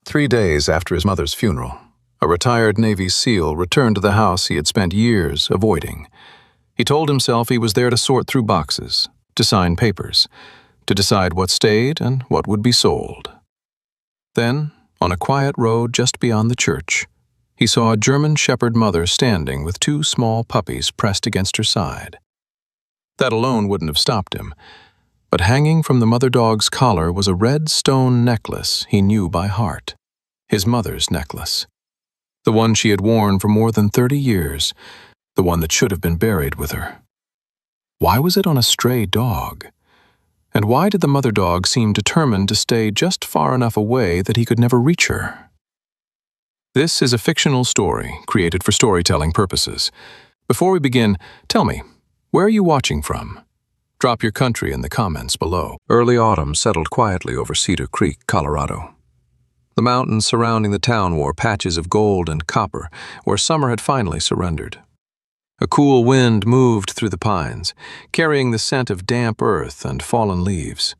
3 days after his mother's funeral, a retired Navy SEAL returned to the house he had spent years avoiding. He told himself he was there to sort through boxes, to sign papers, to decide what stayed and what would be sold. Then, on a quiet road just beyond the church, he saw a German shepherd mother standing with two small puppies pressed against her side. That alone wouldn't have stopped him, but hanging from the mother dog's collar was a red stone necklace he knew by heart, his mother's necklace. The one she had worn for more than 30 years, the one that should have been buried with her. Why was it on a stray dog? And why did the mother dog seem determined to stay just far enough away that he could never reach her? This is a fictional story created for storytelling purposes. Before we begin, tell me, where are you watching from? Drop your country in the comments below. Early autumn settled quietly over Cedar Creek, Colorado. The mountains surrounding the town wore patches of gold and copper, where summer had finally surrendered. A cool wind moved through the pines, carrying the scent of damp earth and fallen leaves.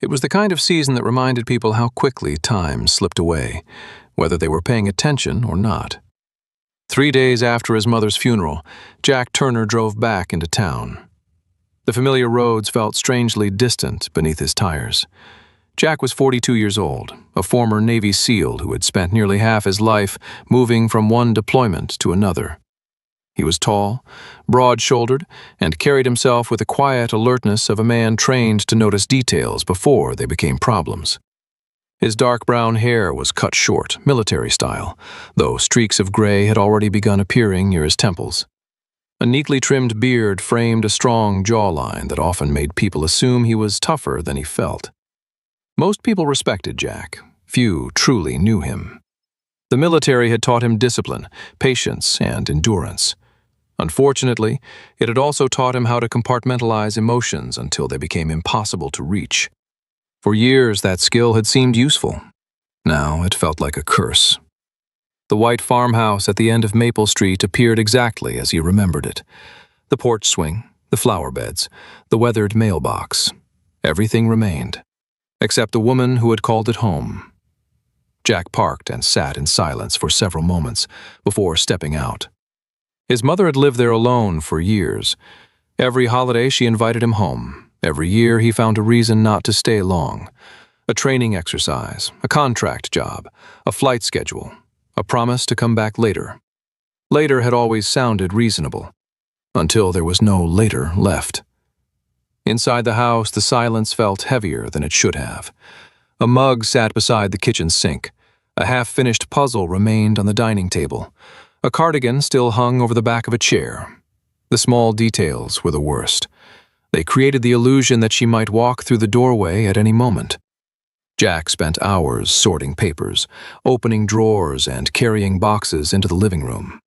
It was the kind of season that reminded people how quickly time slipped away, whether they were paying attention or not. 3 days after his mother's funeral, Jack Turner drove back into town. The familiar roads felt strangely distant beneath his tires. Jack was 42 years old, a former Navy SEAL who had spent nearly half his life moving from one deployment to another. He was tall, broad-shouldered, and carried himself with the quiet alertness of a man trained to notice details before they became problems. His dark brown hair was cut short, military style, though streaks of gray had already begun appearing near his temples. A neatly trimmed beard framed a strong jawline that often made people assume he was tougher than he felt. Most people respected Jack. Few truly knew him. The military had taught him discipline, patience, and endurance. Unfortunately, it had also taught him how to compartmentalize emotions until they became impossible to reach. For years, that skill had seemed useful. Now it felt like a curse. The white farmhouse at the end of Maple Street appeared exactly as he remembered it. The porch swing, the flower beds, the weathered mailbox. Everything remained, except the woman who had called it home. Jack parked and sat in silence for several moments before stepping out. His mother had lived there alone for years. Every holiday she invited him home. Every year he found a reason not to stay long. A training exercise, a contract job, a flight schedule, a promise to come back later. Later had always sounded reasonable, until there was no later left. Inside the house, the silence felt heavier than it should have. A mug sat beside the kitchen sink. A half-finished puzzle remained on the dining table. A cardigan still hung over the back of a chair. The small details were the worst. They created the illusion that she might walk through the doorway at any moment. Jack spent hours sorting papers, opening drawers, and carrying boxes into the living room.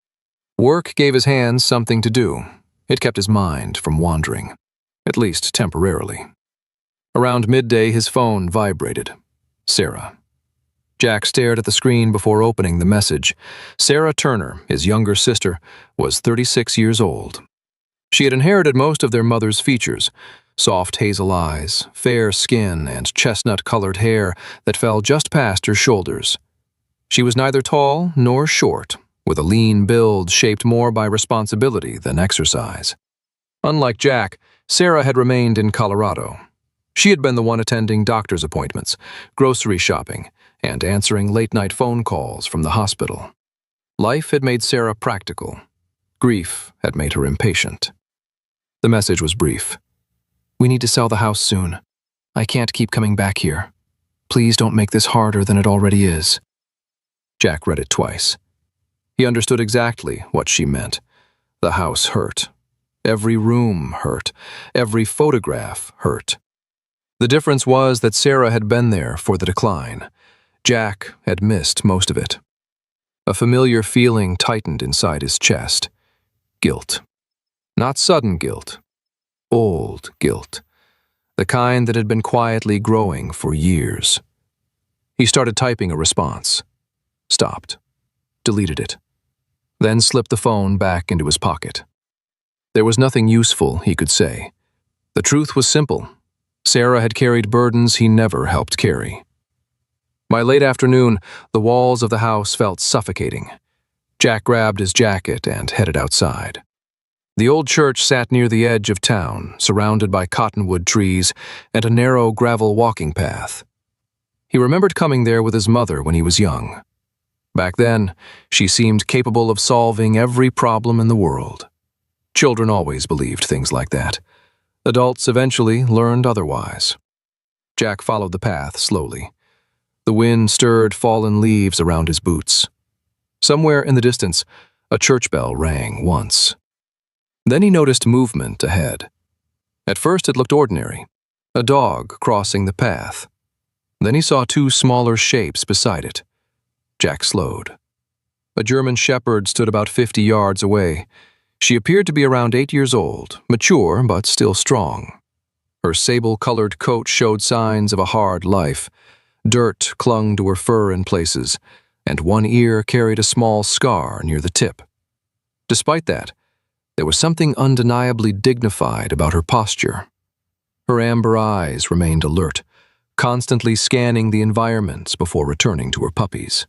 Work gave his hands something to do. It kept his mind from wandering, at least temporarily. Around midday, his phone vibrated. Sarah. Jack stared at the screen before opening the message. Sarah Turner, his younger sister, was 36 years old. She had inherited most of their mother's features: soft hazel eyes, fair skin, and chestnut-colored hair that fell just past her shoulders. She was neither tall nor short, with a lean build shaped more by responsibility than exercise. Unlike Jack, Sarah had remained in Colorado. She had been the one attending doctor's appointments, grocery shopping, and answering late-night phone calls from the hospital. Life had made Sarah practical. Grief had made her impatient. The message was brief. "We need to sell the house soon. I can't keep coming back here. Please don't make this harder than it already is." Jack read it twice. He understood exactly what she meant. The house hurt. Every room hurt. Every photograph hurt. The difference was that Sarah had been there for the decline. Jack had missed most of it. A familiar feeling tightened inside his chest. Guilt. Not sudden guilt. Old guilt. The kind that had been quietly growing for years. He started typing a response. Stopped. Deleted it. Then slipped the phone back into his pocket. There was nothing useful he could say. The truth was simple. Sarah had carried burdens he never helped carry. By late afternoon, the walls of the house felt suffocating. Jack grabbed his jacket and headed outside. The old church sat near the edge of town, surrounded by cottonwood trees and a narrow gravel walking path. He remembered coming there with his mother when he was young. Back then, she seemed capable of solving every problem in the world. Children always believed things like that. Adults eventually learned otherwise. Jack followed the path slowly. The wind stirred fallen leaves around his boots. Somewhere in the distance, a church bell rang once. Then he noticed movement ahead. At first it looked ordinary, a dog crossing the path. Then he saw two smaller shapes beside it. Jack slowed. A German shepherd stood about 50 yards away. She appeared to be around 8 years old, mature but still strong. Her sable-colored coat showed signs of a hard life. Dirt clung to her fur in places, and one ear carried a small scar near the tip. Despite that, there was something undeniably dignified about her posture. Her amber eyes remained alert, constantly scanning the environments before returning to her puppies.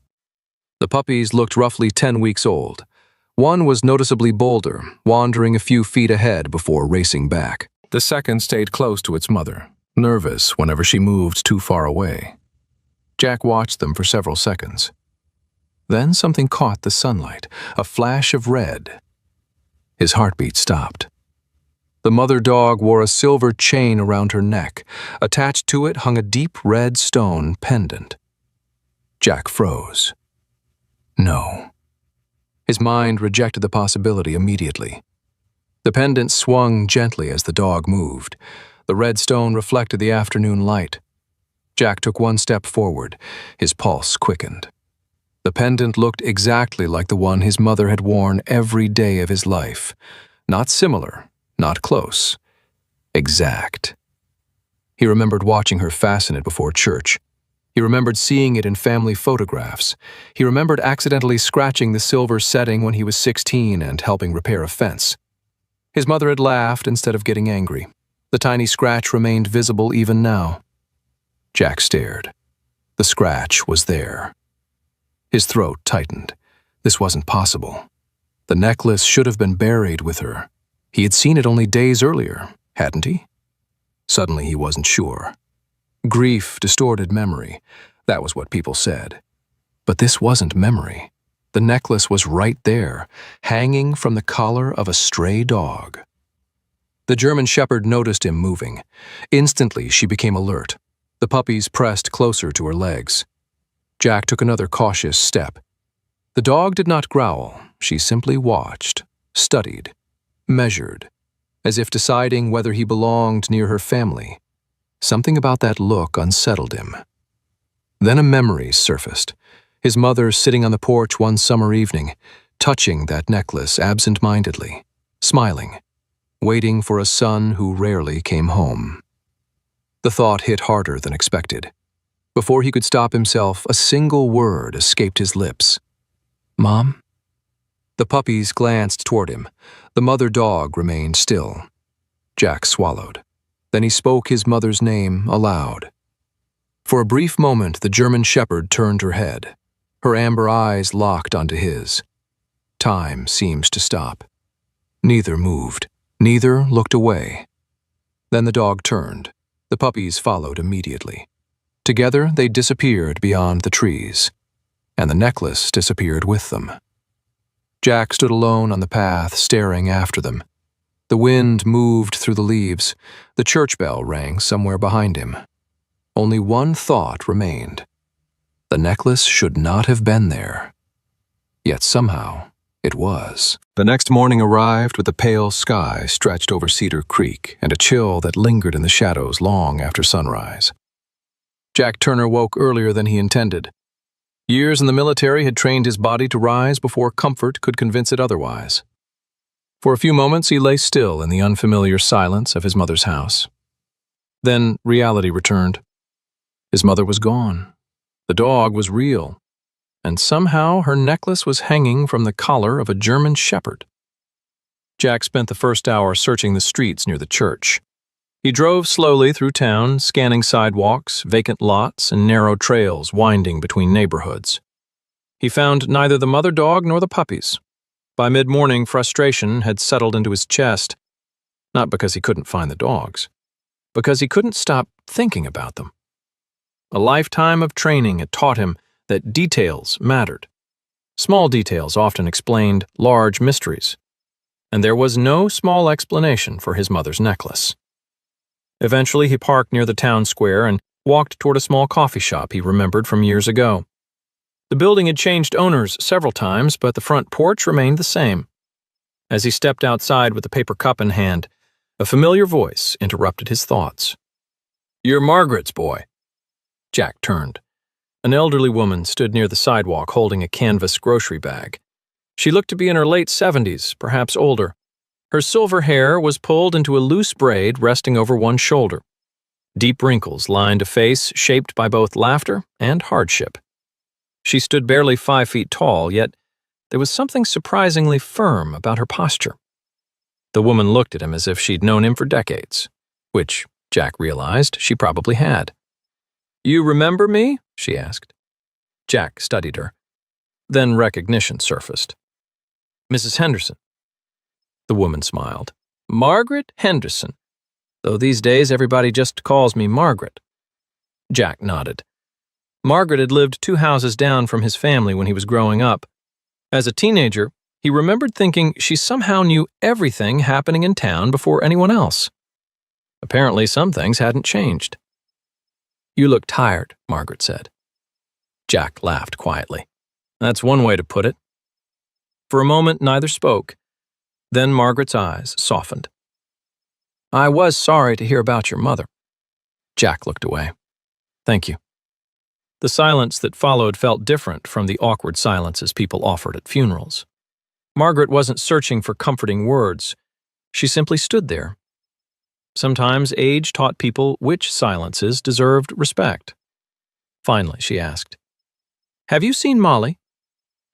The puppies looked roughly 10 weeks old. One was noticeably bolder, wandering a few feet ahead before racing back. The second stayed close to its mother, nervous whenever she moved too far away. Jack watched them for several seconds. Then something caught the sunlight, a flash of red. His heartbeat stopped. The mother dog wore a silver chain around her neck. Attached to it hung a deep red stone pendant. Jack froze. No. His mind rejected the possibility immediately. The pendant swung gently as the dog moved. The red stone reflected the afternoon light. Jack took one step forward. His pulse quickened. The pendant looked exactly like the one his mother had worn every day of his life. Not similar, not close. Exact. He remembered watching her fasten it before church. He remembered seeing it in family photographs. He remembered accidentally scratching the silver setting when he was 16 and helping repair a fence. His mother had laughed instead of getting angry. The tiny scratch remained visible even now. Jack stared. The scratch was there. His throat tightened. This wasn't possible. The necklace should have been buried with her. He had seen it only days earlier, hadn't he? Suddenly he wasn't sure. Grief distorted memory. That was what people said. But this wasn't memory. The necklace was right there, hanging from the collar of a stray dog. The German shepherd noticed him moving. Instantly, she became alert. The puppies pressed closer to her legs. Jack took another cautious step. The dog did not growl. She simply watched, studied, measured, as if deciding whether he belonged near her family. Something about that look unsettled him. Then a memory surfaced. His mother sitting on the porch one summer evening, touching that necklace absent-mindedly, smiling, waiting for a son who rarely came home. The thought hit harder than expected. Before he could stop himself, a single word escaped his lips. "Mom?" The puppies glanced toward him. The mother dog remained still. Jack swallowed. Then he spoke his mother's name aloud. For a brief moment, the German shepherd turned her head. Her amber eyes locked onto his. Time seems to stop. Neither moved. Neither looked away. Then the dog turned. The puppies followed immediately. Together, they disappeared beyond the trees, and the necklace disappeared with them. Jack stood alone on the path, staring after them. The wind moved through the leaves. The church bell rang somewhere behind him. Only one thought remained. The necklace should not have been there. Yet somehow, it was. The next morning arrived with a pale sky stretched over Cedar Creek and a chill that lingered in the shadows long after sunrise. Jack Turner woke earlier than he intended. Years in the military had trained his body to rise before comfort could convince it otherwise. For a few moments he lay still in the unfamiliar silence of his mother's house. Then reality returned. His mother was gone. The dog was real. And somehow her necklace was hanging from the collar of a German shepherd. Jack spent the first hour searching the streets near the church. He drove slowly through town, scanning sidewalks, vacant lots, and narrow trails winding between neighborhoods. He found neither the mother dog nor the puppies. By mid-morning, frustration had settled into his chest, not because he couldn't find the dogs, because he couldn't stop thinking about them. A lifetime of training had taught him that details mattered. Small details often explained large mysteries, and there was no small explanation for his mother's necklace. Eventually, he parked near the town square and walked toward a small coffee shop he remembered from years ago. The building had changed owners several times, but the front porch remained the same. As he stepped outside with a paper cup in hand, a familiar voice interrupted his thoughts. "You're Margaret's boy." Jack turned. An elderly woman stood near the sidewalk holding a canvas grocery bag. She looked to be in her late 70s, perhaps older. Her silver hair was pulled into a loose braid resting over one shoulder. Deep wrinkles lined a face shaped by both laughter and hardship. She stood barely 5 feet tall, yet there was something surprisingly firm about her posture. The woman looked at him as if she'd known him for decades, which, Jack realized, she probably had. "You remember me?" she asked. Jack studied her. Then recognition surfaced. "Mrs. Henderson." The woman smiled. "Margaret Henderson, though these days everybody just calls me Margaret." Jack nodded. Margaret had lived 2 houses down from his family when he was growing up. As a teenager, he remembered thinking she somehow knew everything happening in town before anyone else. Apparently, some things hadn't changed. "You look tired," Margaret said. Jack laughed quietly. "That's one way to put it." For a moment, neither spoke. Then Margaret's eyes softened. "I was sorry to hear about your mother." Jack looked away. "Thank you." The silence that followed felt different from the awkward silences people offered at funerals. Margaret wasn't searching for comforting words. She simply stood there. Sometimes age taught people which silences deserved respect. Finally, she asked, "Have you seen Molly?"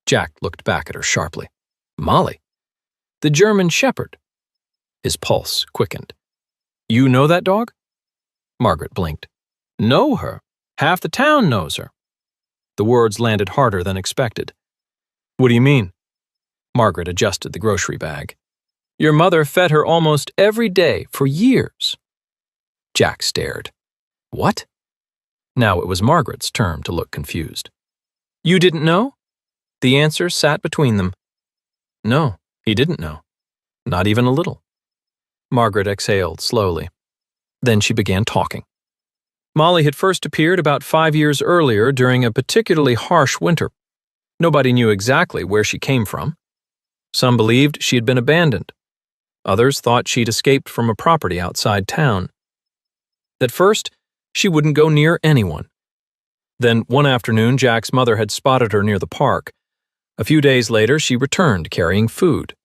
Jack looked back at her sharply. "Molly? The German Shepherd." His pulse quickened. "You know that dog?" Margaret blinked. "Know her? Half the town knows her." The words landed harder than expected. "What do you mean?" Margaret adjusted the grocery bag. "Your mother fed her almost every day for years." Jack stared. "What?" Now it was Margaret's turn to look confused. "You didn't know?" The answer sat between them. No, he didn't know. Not even a little. Margaret exhaled slowly. Then she began talking. Molly had first appeared about 5 years earlier during a particularly harsh winter. Nobody knew exactly where she came from. Some believed she had been abandoned. Others thought she'd escaped from a property outside town. At first, she wouldn't go near anyone. Then one afternoon, Jack's mother had spotted her near the park. A few days later, she returned carrying food,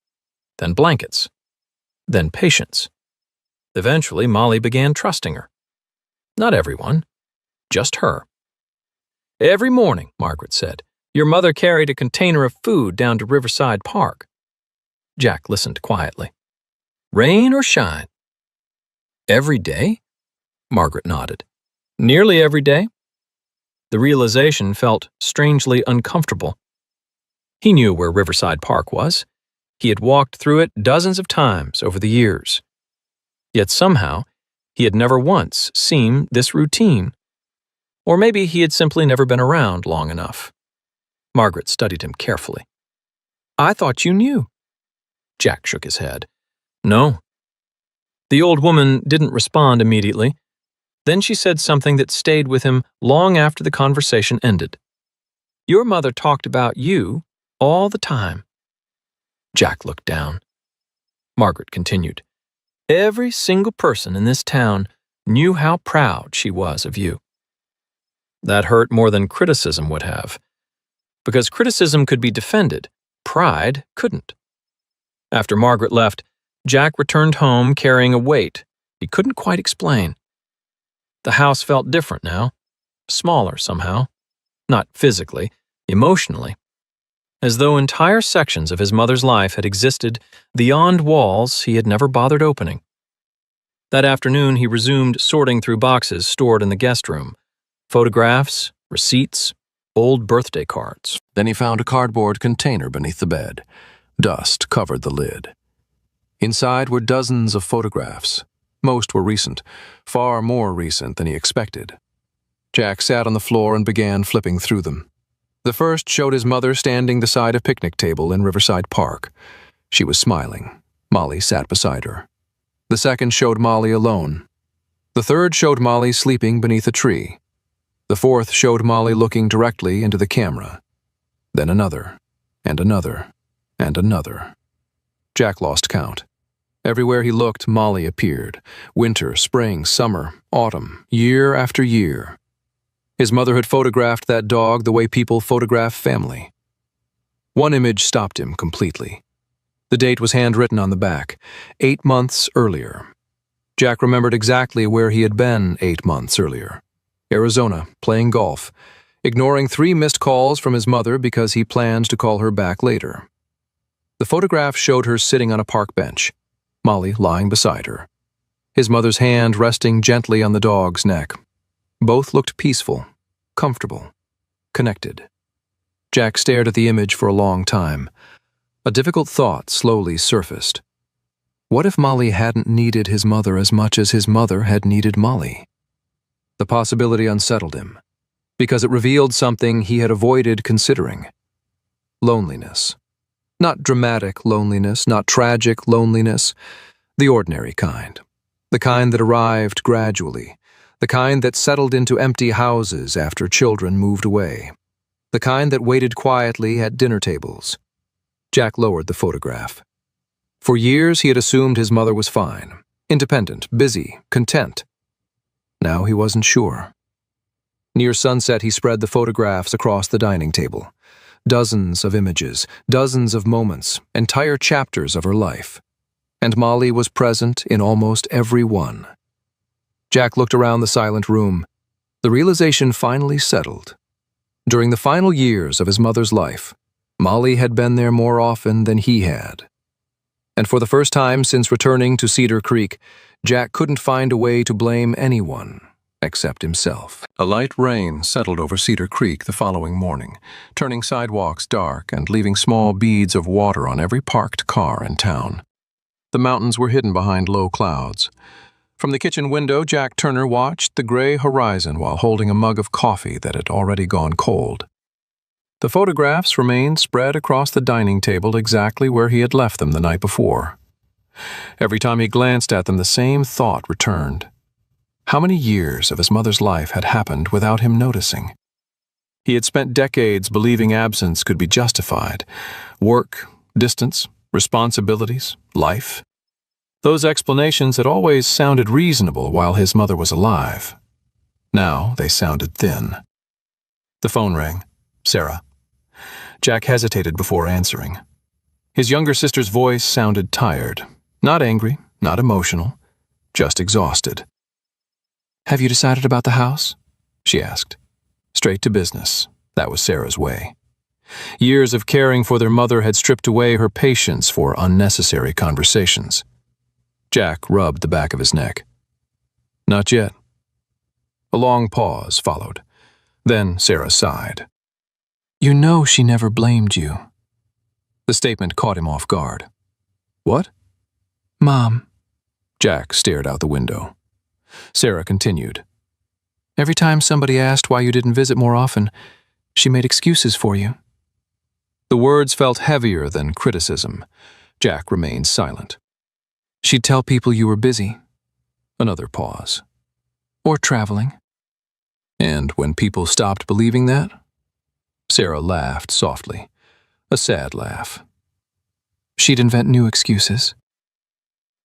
then blankets, then patience. Eventually, Molly began trusting her. Not everyone, just her. "Every morning," Margaret said, "your mother carried a container of food down to Riverside Park." Jack listened quietly. "Rain or shine?" "Every day?" Margaret nodded. "Nearly every day." The realization felt strangely uncomfortable. He knew where Riverside Park was. He had walked through it dozens of times over the years. Yet somehow, he had never once seen this routine. Or maybe he had simply never been around long enough. Margaret studied him carefully. "I thought you knew." Jack shook his head. "No." The old woman didn't respond immediately. Then she said something that stayed with him long after the conversation ended. "Your mother talked about you all the time." Jack looked down. Margaret continued. "Every single person in this town knew how proud she was of you." That hurt more than criticism would have. Because criticism could be defended, pride couldn't. After Margaret left, Jack returned home carrying a weight he couldn't quite explain. The house felt different now, smaller somehow, not physically, emotionally, as though entire sections of his mother's life had existed beyond walls he had never bothered opening. That afternoon, he resumed sorting through boxes stored in the guest room. Photographs, receipts, old birthday cards. Then he found a cardboard container beneath the bed. Dust covered the lid. Inside were dozens of photographs. Most were recent, far more recent than he expected. Jack sat on the floor and began flipping through them. The first showed his mother standing beside a picnic table in Riverside Park. She was smiling. Molly sat beside her. The second showed Molly alone. The third showed Molly sleeping beneath a tree. The fourth showed Molly looking directly into the camera. Then another, and another, and another. Jack lost count. Everywhere he looked, Molly appeared. Winter, spring, summer, autumn, year after year. His mother had photographed that dog the way people photograph family. One image stopped him completely. The date was handwritten on the back, 8 months earlier. Jack remembered exactly where he had been 8 months earlier. Arizona, playing golf, ignoring 3 missed calls from his mother because he planned to call her back later. The photograph showed her sitting on a park bench, Molly lying beside her, his mother's hand resting gently on the dog's neck. Both looked peaceful, comfortable, connected. Jack stared at the image for a long time. A difficult thought slowly surfaced. What if Molly hadn't needed his mother as much as his mother had needed Molly? The possibility unsettled him, because it revealed something he had avoided considering. Loneliness. Not dramatic loneliness, not tragic loneliness, the ordinary kind. The kind that arrived gradually. The kind that settled into empty houses after children moved away. The kind that waited quietly at dinner tables. Jack lowered the photograph. For years he had assumed his mother was fine, independent, busy, content. Now he wasn't sure. Near sunset he spread the photographs across the dining table. Dozens of images, dozens of moments, entire chapters of her life. And Molly was present in almost every one. Jack looked around the silent room. The realization finally settled. During the final years of his mother's life, Molly had been there more often than he had. And for the first time since returning to Cedar Creek, Jack couldn't find a way to blame anyone except himself. A light rain settled over Cedar Creek the following morning, turning sidewalks dark and leaving small beads of water on every parked car in town. The mountains were hidden behind low clouds. From the kitchen window, Jack Turner watched the gray horizon while holding a mug of coffee that had already gone cold. The photographs remained spread across the dining table exactly where he had left them the night before. Every time he glanced at them, the same thought returned. How many years of his mother's life had happened without him noticing? He had spent decades believing absence could be justified. Work, distance, responsibilities, life. Those explanations had always sounded reasonable while his mother was alive. Now they sounded thin. The phone rang. Sarah. Jack hesitated before answering. His younger sister's voice sounded tired. Not angry, not emotional, just exhausted. "Have you decided about the house?" she asked. Straight to business. That was Sarah's way. Years of caring for their mother had stripped away her patience for unnecessary conversations. Jack rubbed the back of his neck. "Not yet." A long pause followed. Then Sarah sighed. "You know she never blamed you." The statement caught him off guard. "What?" "Mom." Jack stared out the window. Sarah continued. "Every time somebody asked why you didn't visit more often, she made excuses for you." The words felt heavier than criticism. Jack remained silent. "She'd tell people you were busy." Another pause. "Or traveling." And when people stopped believing that? Sarah laughed softly, a sad laugh. "She'd invent new excuses."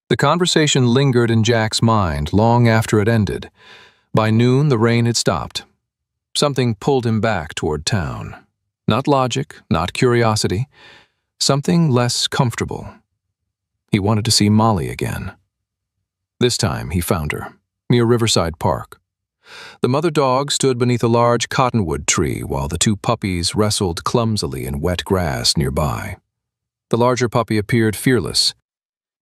The conversation lingered in Jack's mind long after it ended. By noon, the rain had stopped. Something pulled him back toward town. Not logic, not curiosity. Something less comfortable. He wanted to see Molly again. This time he found her, near Riverside Park. The mother dog stood beneath a large cottonwood tree while the 2 puppies wrestled clumsily in wet grass nearby. The larger puppy appeared fearless.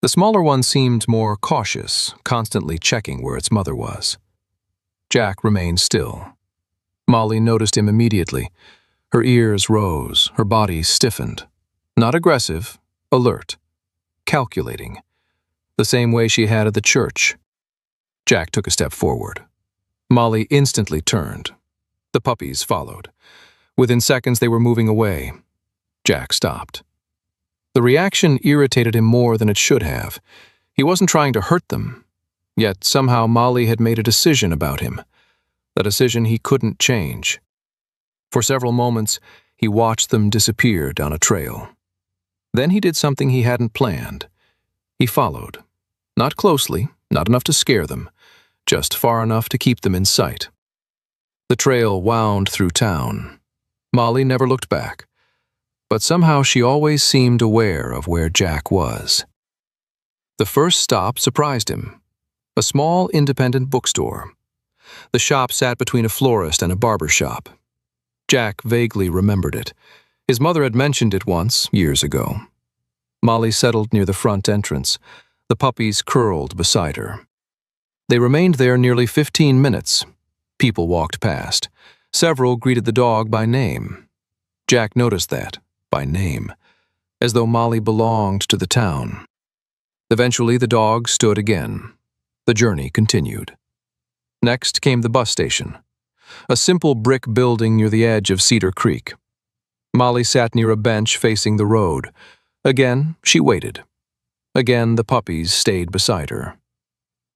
The smaller one seemed more cautious, constantly checking where its mother was. Jack remained still. Molly noticed him immediately. Her ears rose, her body stiffened. Not aggressive, alert, calculating, the same way she had at the church. Jack took a step forward. Molly instantly turned. The puppies followed. Within seconds, they were moving away. Jack stopped. The reaction irritated him more than it should have. He wasn't trying to hurt them. Yet somehow Molly had made a decision about him, a decision he couldn't change. For several moments, he watched them disappear down a trail. Then he did something he hadn't planned. He followed. Not closely, not enough to scare them, just far enough to keep them in sight. The trail wound through town. Molly never looked back, but somehow she always seemed aware of where Jack was. The first stop surprised him. A small independent bookstore. The shop sat between a florist and a barber shop. Jack vaguely remembered it. His mother had mentioned it once, years ago. Molly settled near the front entrance. The puppies curled beside her. They remained there nearly 15 minutes. People walked past. Several greeted the dog by name. Jack noticed that, by name, as though Molly belonged to the town. Eventually, the dog stood again. The journey continued. Next came the bus station, a simple brick building near the edge of Cedar Creek. Molly sat near a bench facing the road. Again, she waited. Again, the puppies stayed beside her.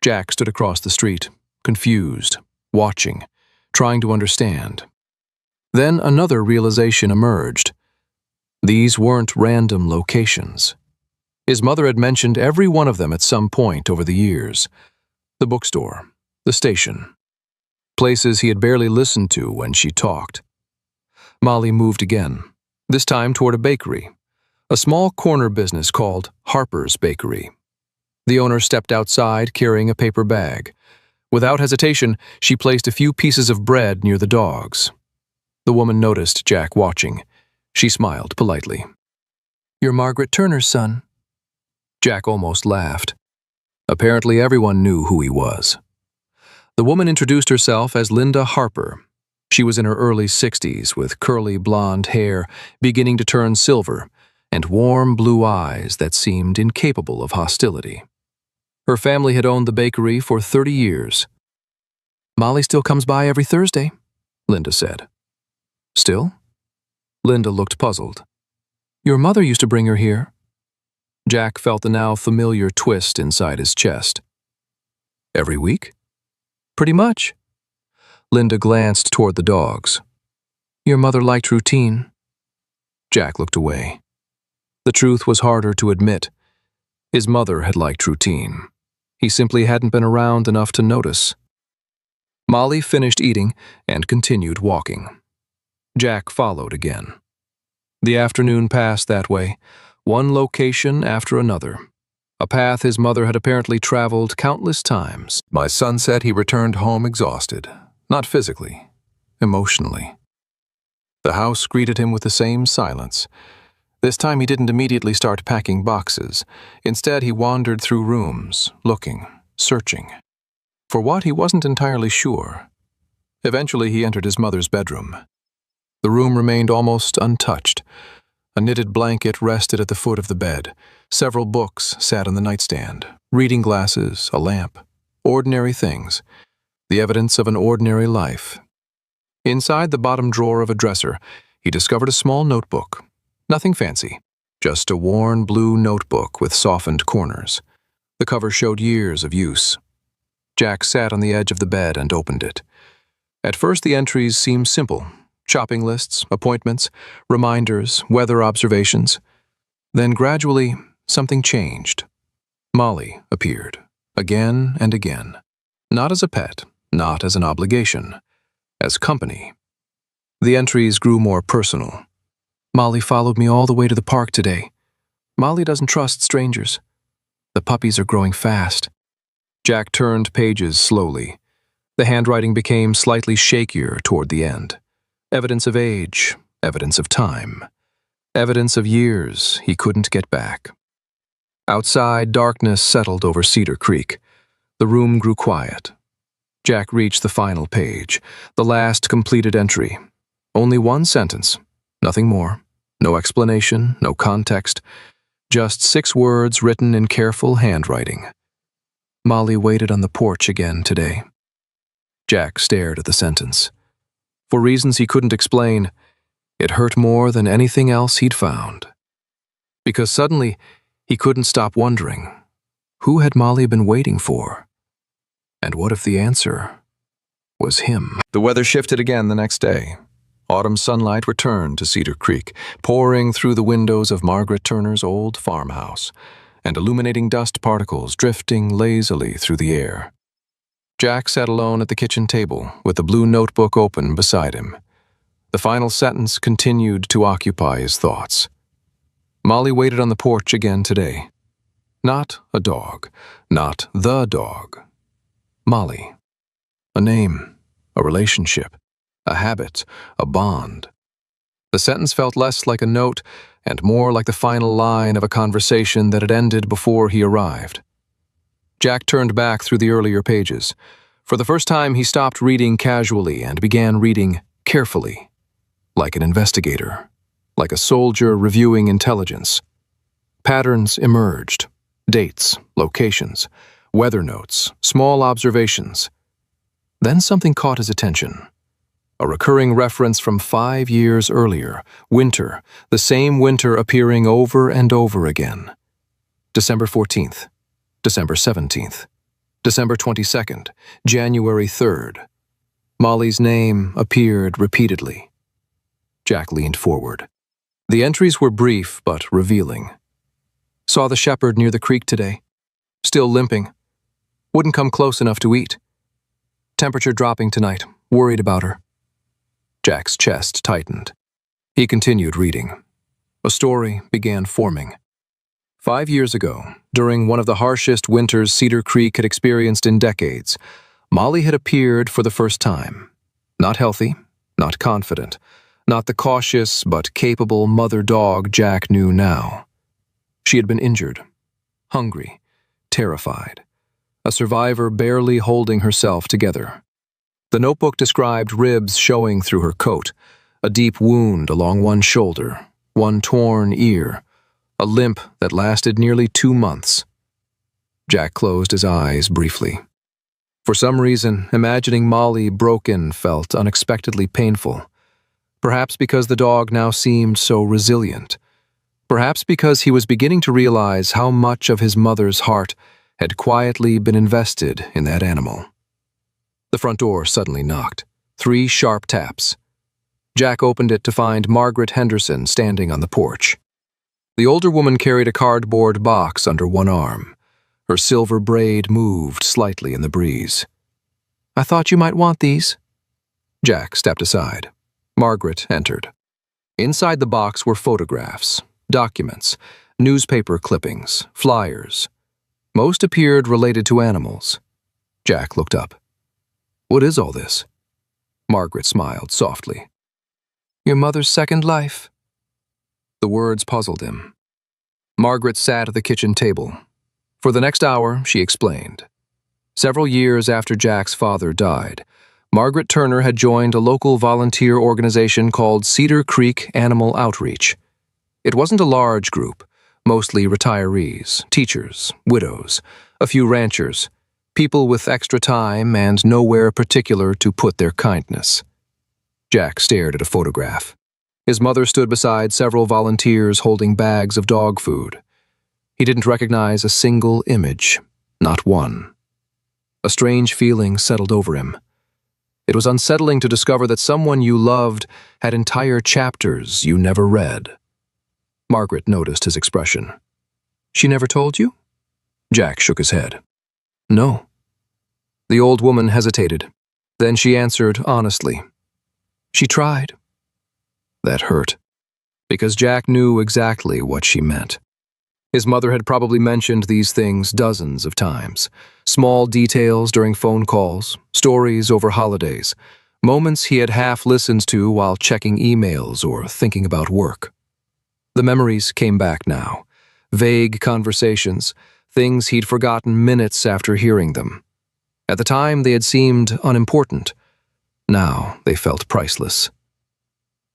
Jack stood across the street, confused, watching, trying to understand. Then another realization emerged. These weren't random locations. His mother had mentioned every one of them at some point over the years. The bookstore, the station, places he had barely listened to when she talked. Molly moved again, this time toward a bakery, a small corner business called Harper's Bakery. The owner stepped outside carrying a paper bag. Without hesitation, she placed a few pieces of bread near the dogs. The woman noticed Jack watching. She smiled politely. "You're Margaret Turner's son." Jack almost laughed. Apparently everyone knew who he was. The woman introduced herself as Linda Harper. She was in her early 60s with curly blonde hair beginning to turn silver and warm blue eyes that seemed incapable of hostility. Her family had owned the bakery for 30 years. "Molly still comes by every Thursday," Linda said. "Still?" Linda looked puzzled. "Your mother used to bring her here." Jack felt the now familiar twist inside his chest. "Every week?" "Pretty much." Linda glanced toward the dogs. "Your mother liked routine." Jack looked away. The truth was harder to admit. His mother had liked routine. He simply hadn't been around enough to notice. Molly finished eating and continued walking. Jack followed again. The afternoon passed that way, one location after another, a path his mother had apparently traveled countless times. My son said he returned home exhausted, not physically, emotionally. The house greeted him with the same silence. This time he didn't immediately start packing boxes. Instead, he wandered through rooms, looking, searching. For what, he wasn't entirely sure. Eventually, he entered his mother's bedroom. The room remained almost untouched. A knitted blanket rested at the foot of the bed. Several books sat on the nightstand, reading glasses, a lamp, ordinary things, the evidence of an ordinary life. Inside the bottom drawer of a dresser, he discovered a small notebook. Nothing fancy, just a worn blue notebook with softened corners. The cover showed years of use. Jack sat on the edge of the bed and opened it. At first, the entries seemed simple. Shopping lists, appointments, reminders, weather observations. Then gradually, something changed. Molly appeared, again and again. Not as a pet, not as an obligation, as company. The entries grew more personal. "Molly followed me all the way to the park today. Molly doesn't trust strangers. The puppies are growing fast." Jack turned pages slowly. The handwriting became slightly shakier toward the end. Evidence of age, evidence of time, evidence of years he couldn't get back. Outside, darkness settled over Cedar Creek. The room grew quiet. Jack reached the final page, the last completed entry. Only one sentence, nothing more. No explanation, no context. Just 6 words written in careful handwriting. Molly waited on the porch again today. Jack stared at the sentence. For reasons he couldn't explain, it hurt more than anything else he'd found. Because suddenly, he couldn't stop wondering, who had Molly been waiting for? And what if the answer was him? The weather shifted again the next day. Autumn sunlight returned to Cedar Creek, pouring through the windows of Margaret Turner's old farmhouse, and illuminating dust particles drifting lazily through the air. Jack sat alone at the kitchen table, with the blue notebook open beside him. The final sentence continued to occupy his thoughts. Molly waited on the porch again today. Not a dog, not the dog. Molly. A name, a relationship, a habit, a bond. The sentence felt less like a note and more like the final line of a conversation that had ended before he arrived. Jack turned back through the earlier pages. For the first time, he stopped reading casually and began reading carefully, like an investigator, like a soldier reviewing intelligence. Patterns emerged. Dates, locations, weather notes, small observations. Then something caught his attention. A recurring reference from 5 years earlier, winter, the same winter appearing over and over again. December 14th, December 17th, December 22nd, January 3rd. Molly's name appeared repeatedly. Jack leaned forward. The entries were brief but revealing. Saw the shepherd near the creek today. Still limping. Wouldn't come close enough to eat. Temperature dropping tonight. Worried about her. Jack's chest tightened. He continued reading. A story began forming. 5 years ago, during one of the harshest winters Cedar Creek had experienced in decades, Molly had appeared for the first time. Not healthy, not confident, not the cautious but capable mother-dog Jack knew now. She had been injured, hungry, terrified, a survivor barely holding herself together. The notebook described ribs showing through her coat, a deep wound along one shoulder, one torn ear, a limp that lasted nearly 2 months. Jack closed his eyes briefly. For some reason, imagining Molly broken felt unexpectedly painful. Perhaps because the dog now seemed so resilient. Perhaps because he was beginning to realize how much of his mother's heart had quietly been invested in that animal. The front door suddenly knocked. 3 sharp taps. Jack opened it to find Margaret Henderson standing on the porch. The older woman carried a cardboard box under one arm. Her silver braid moved slightly in the breeze. "I thought you might want these." Jack stepped aside. Margaret entered. Inside the box were photographs, documents, newspaper clippings, flyers. Most appeared related to animals. Jack looked up. "What is all this?" Margaret smiled softly. "Your mother's second life." The words puzzled him. Margaret sat at the kitchen table. For the next hour, she explained. Several years after Jack's father died, Margaret Turner had joined a local volunteer organization called Cedar Creek Animal Outreach. It wasn't a large group, mostly retirees, teachers, widows, a few ranchers, people with extra time and nowhere particular to put their kindness. Jack stared at a photograph. His mother stood beside several volunteers holding bags of dog food. He didn't recognize a single image, not one. A strange feeling settled over him. It was unsettling to discover that someone you loved had entire chapters you never read. Margaret noticed his expression. "She never told you?" Jack shook his head. "No." The old woman hesitated. Then she answered honestly. "She tried." That hurt, because Jack knew exactly what she meant. His mother had probably mentioned these things dozens of times. Small details during phone calls, stories over holidays, moments he had half listened to while checking emails or thinking about work. The memories came back now, vague conversations, things he'd forgotten minutes after hearing them. At the time, they had seemed unimportant. Now they felt priceless.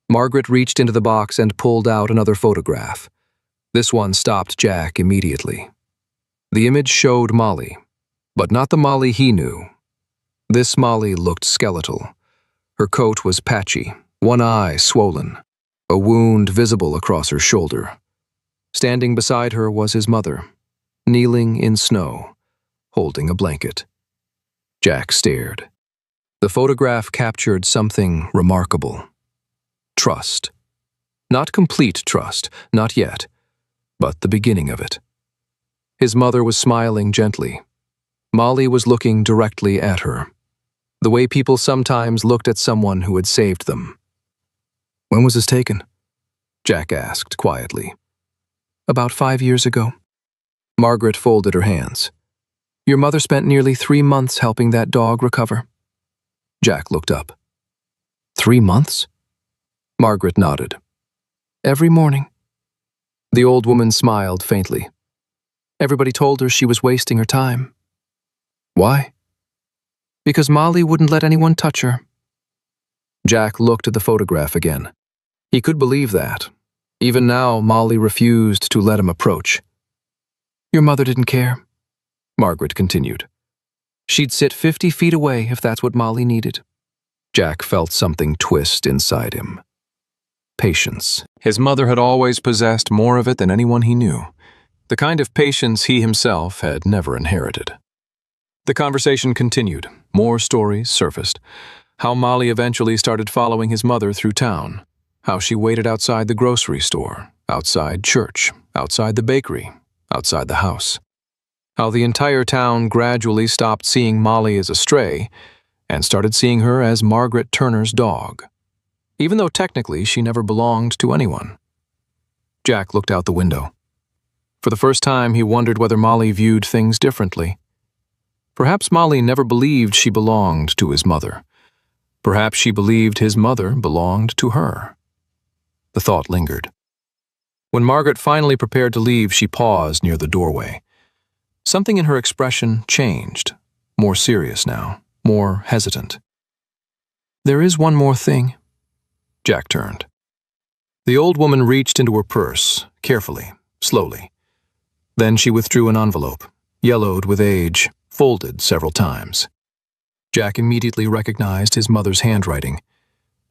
Margaret reached into the box and pulled out another photograph. This one stopped Jack immediately. The image showed Molly, but not the Molly he knew. This Molly looked skeletal. Her coat was patchy, one eye swollen, a wound visible across her shoulder. Standing beside her was his mother, kneeling in snow, holding a blanket. Jack stared. The photograph captured something remarkable. Trust. Not complete trust, not yet, but the beginning of it. His mother was smiling gently. Molly was looking directly at her, the way people sometimes looked at someone who had saved them. "When was this taken?" Jack asked quietly. "About 5 years ago." Margaret folded her hands. "Your mother spent nearly 3 months helping that dog recover." Jack looked up. 3 months? Margaret nodded. "Every morning." The old woman smiled faintly. "Everybody told her she was wasting her time." "Why?" "Because Molly wouldn't let anyone touch her." Jack looked at the photograph again. He could believe that. Even now, Molly refused to let him approach. "Your mother didn't care," Margaret continued. "She'd sit 50 feet away if that's what Molly needed." Jack felt something twist inside him. Patience. His mother had always possessed more of it than anyone he knew. The kind of patience he himself had never inherited. The conversation continued. More stories surfaced. How Molly eventually started following his mother through town. How she waited outside the grocery store, outside church, outside the bakery, outside the house. How the entire town gradually stopped seeing Molly as a stray and started seeing her as Margaret Turner's dog, even though technically she never belonged to anyone. Jack looked out the window. For the first time, he wondered whether Molly viewed things differently. Perhaps Molly never believed she belonged to his mother. Perhaps she believed his mother belonged to her. The thought lingered. When Margaret finally prepared to leave, she paused near the doorway. Something in her expression changed, more serious now, more hesitant. "There is one more thing." Jack turned. The old woman reached into her purse, carefully, slowly. Then she withdrew an envelope, yellowed with age, folded several times. Jack immediately recognized his mother's handwriting.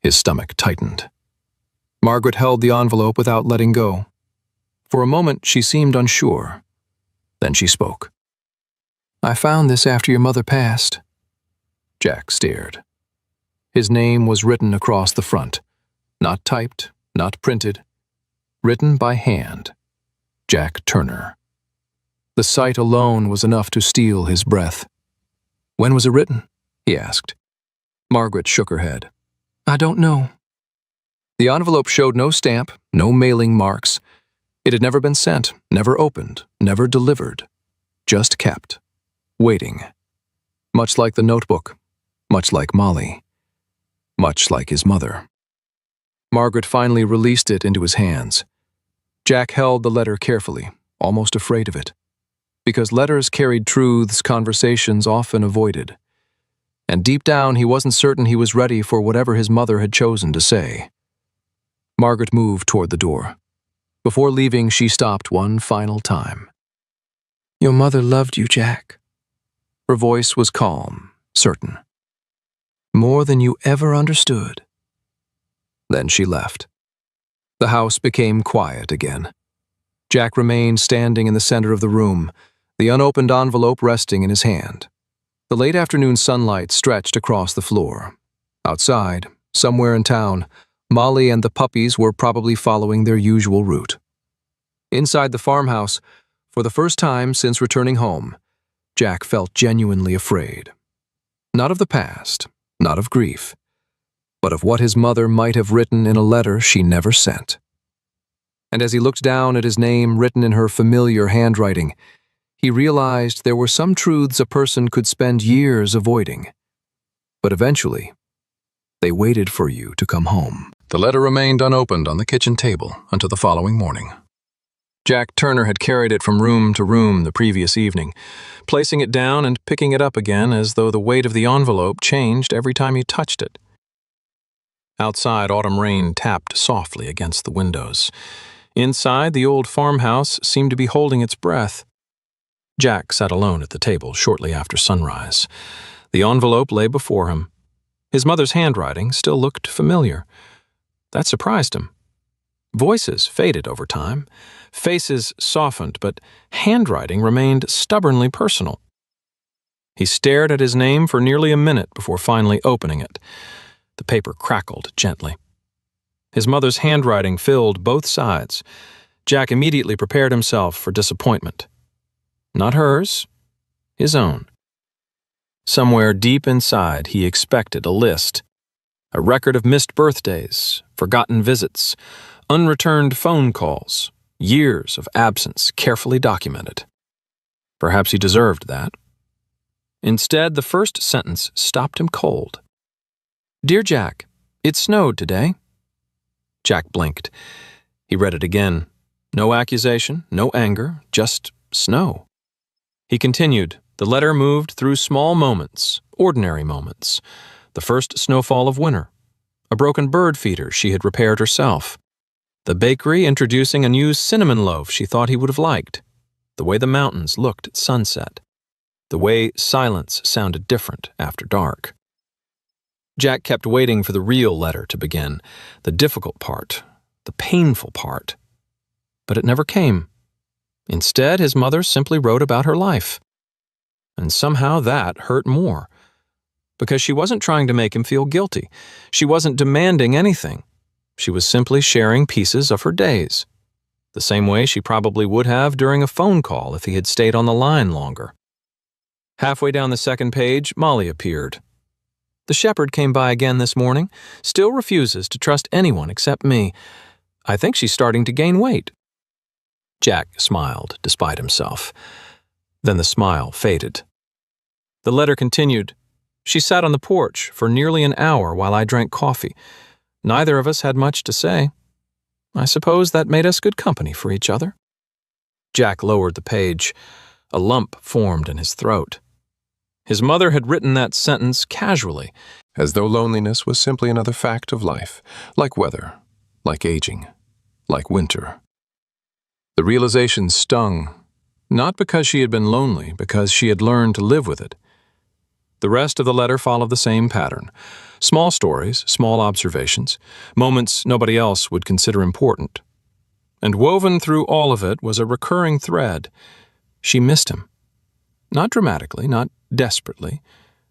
His stomach tightened. Margaret held the envelope without letting go. For a moment, she seemed unsure. Then she spoke. "I found this after your mother passed." Jack stared. His name was written across the front. Not typed, not printed. Written by hand. Jack Turner. The sight alone was enough to steal his breath. "When was it written?" he asked. Margaret shook her head. "I don't know." The envelope showed no stamp, no mailing marks. It had never been sent, never opened, never delivered. Just kept. Waiting. Much like the notebook. Much like Molly. Much like his mother. Margaret finally released it into his hands. Jack held the letter carefully, almost afraid of it. Because letters carried truths conversations often avoided. And deep down, he wasn't certain he was ready for whatever his mother had chosen to say. Margaret moved toward the door. Before leaving, she stopped one final time. "Your mother loved you, Jack." Her voice was calm, certain. "More than you ever understood." Then she left. The house became quiet again. Jack remained standing in the center of the room, the unopened envelope resting in his hand. The late afternoon sunlight stretched across the floor. Outside, somewhere in town, Molly and the puppies were probably following their usual route. Inside the farmhouse, for the first time since returning home, Jack felt genuinely afraid. Not of the past, not of grief, but of what his mother might have written in a letter she never sent. And as he looked down at his name written in her familiar handwriting, he realized there were some truths a person could spend years avoiding. But eventually, they waited for you to come home. The letter remained unopened on the kitchen table until the following morning. Jack Turner had carried it from room to room the previous evening, placing it down and picking it up again as though the weight of the envelope changed every time he touched it. Outside, autumn rain tapped softly against the windows. Inside, the old farmhouse seemed to be holding its breath. Jack sat alone at the table shortly after sunrise. The envelope lay before him. His mother's handwriting still looked familiar. That surprised him. Voices faded over time. Faces softened, but handwriting remained stubbornly personal. He stared at his name for nearly a minute before finally opening it. The paper crackled gently. His mother's handwriting filled both sides. Jack immediately prepared himself for disappointment. Not hers, his own. Somewhere deep inside, he expected a list. A record of missed birthdays, forgotten visits, unreturned phone calls, years of absence carefully documented. Perhaps he deserved that. Instead, the first sentence stopped him cold. "Dear Jack, it snowed today." Jack blinked. He read it again. No accusation, no anger, just snow. He continued. The letter moved through small moments, ordinary moments. The first snowfall of winter. A broken bird feeder she had repaired herself. The bakery introducing a new cinnamon loaf she thought he would have liked. The way the mountains looked at sunset. The way silence sounded different after dark. Jack kept waiting for the real letter to begin, the difficult part, the painful part. But it never came. Instead, his mother simply wrote about her life. And somehow that hurt more. Because she wasn't trying to make him feel guilty. She wasn't demanding anything. She was simply sharing pieces of her days. The same way she probably would have during a phone call if he had stayed on the line longer. Halfway down the second page, Molly appeared. "The shepherd came by again this morning. Still refuses to trust anyone except me. I think she's starting to gain weight." Jack smiled, despite himself. Then the smile faded. The letter continued. "She sat on the porch for nearly an hour while I drank coffee. Neither of us had much to say. I suppose that made us good company for each other." Jack lowered the page. A lump formed in his throat. His mother had written that sentence casually, as though loneliness was simply another fact of life, like weather, like aging, like winter. The realization stung, not because she had been lonely, because she had learned to live with it. The rest of the letter followed the same pattern. Small stories, small observations, moments nobody else would consider important. And woven through all of it was a recurring thread. She missed him. Not dramatically, not desperately,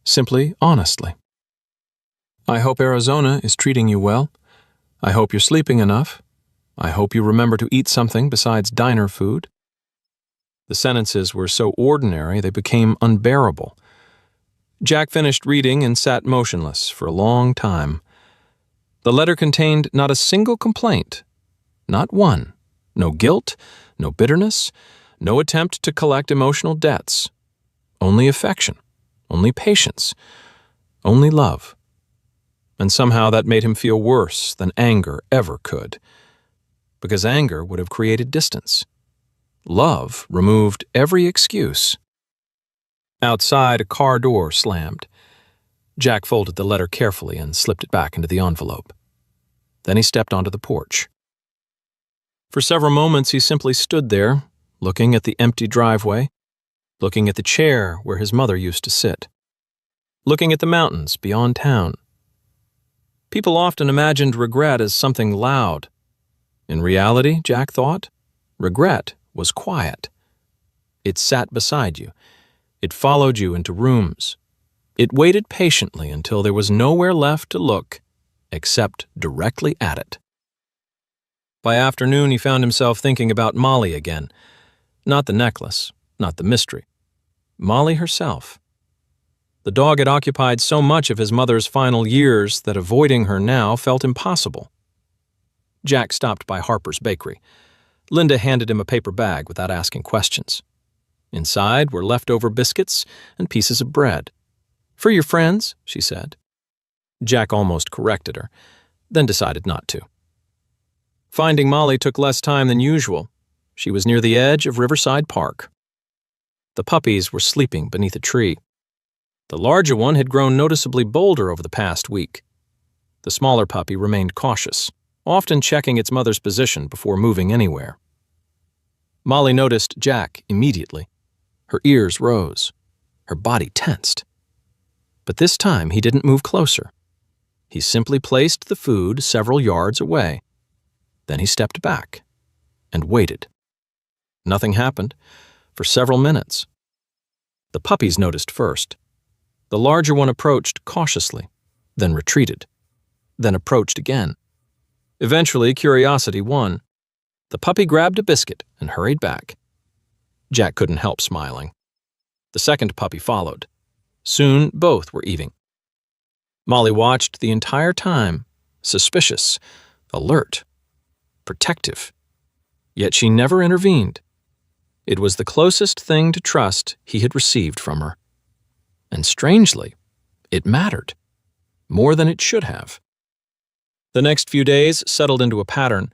simply honestly. "I hope Arizona is treating you well. I hope you're sleeping enough. I hope you remember to eat something besides diner food." The sentences were so ordinary they became unbearable. Jack finished reading and sat motionless for a long time. The letter contained not a single complaint. Not one. No guilt, no bitterness, no attempt to collect emotional debts. Only affection, only patience, only love. And somehow that made him feel worse than anger ever could. Because anger would have created distance. Love removed every excuse. Outside, a car door slammed. Jack folded the letter carefully and slipped it back into the envelope. Then he stepped onto the porch. For several moments he simply stood there, looking at the empty driveway, looking at the chair where his mother used to sit, looking at the mountains beyond town. People often imagined regret as something loud. In reality, Jack thought, regret was quiet. It sat beside you. It followed you into rooms. It waited patiently until there was nowhere left to look except directly at it. By afternoon, he found himself thinking about Molly again. Not the necklace, not the mystery. Molly herself. The dog had occupied so much of his mother's final years that avoiding her now felt impossible. Jack stopped by Harper's Bakery. Linda handed him a paper bag without asking questions. Inside were leftover biscuits and pieces of bread. "For your friends," she said. Jack almost corrected her, then decided not to. Finding Molly took less time than usual. She was near the edge of Riverside Park. The puppies were sleeping beneath a tree. The larger one had grown noticeably bolder over the past week. The smaller puppy remained cautious, often checking its mother's position before moving anywhere. Molly noticed Jack immediately. Her ears rose. Her body tensed. But this time he didn't move closer. He simply placed the food several yards away. Then he stepped back and waited. Nothing happened for several minutes. The puppies noticed first. The larger one approached cautiously, then retreated, then approached again. Eventually, curiosity won. The puppy grabbed a biscuit and hurried back. Jack couldn't help smiling. The second puppy followed. Soon, both were eating. Molly watched the entire time, suspicious, alert, protective. Yet she never intervened. It was the closest thing to trust he had received from her. And strangely, it mattered, more than it should have. The next few days settled into a pattern.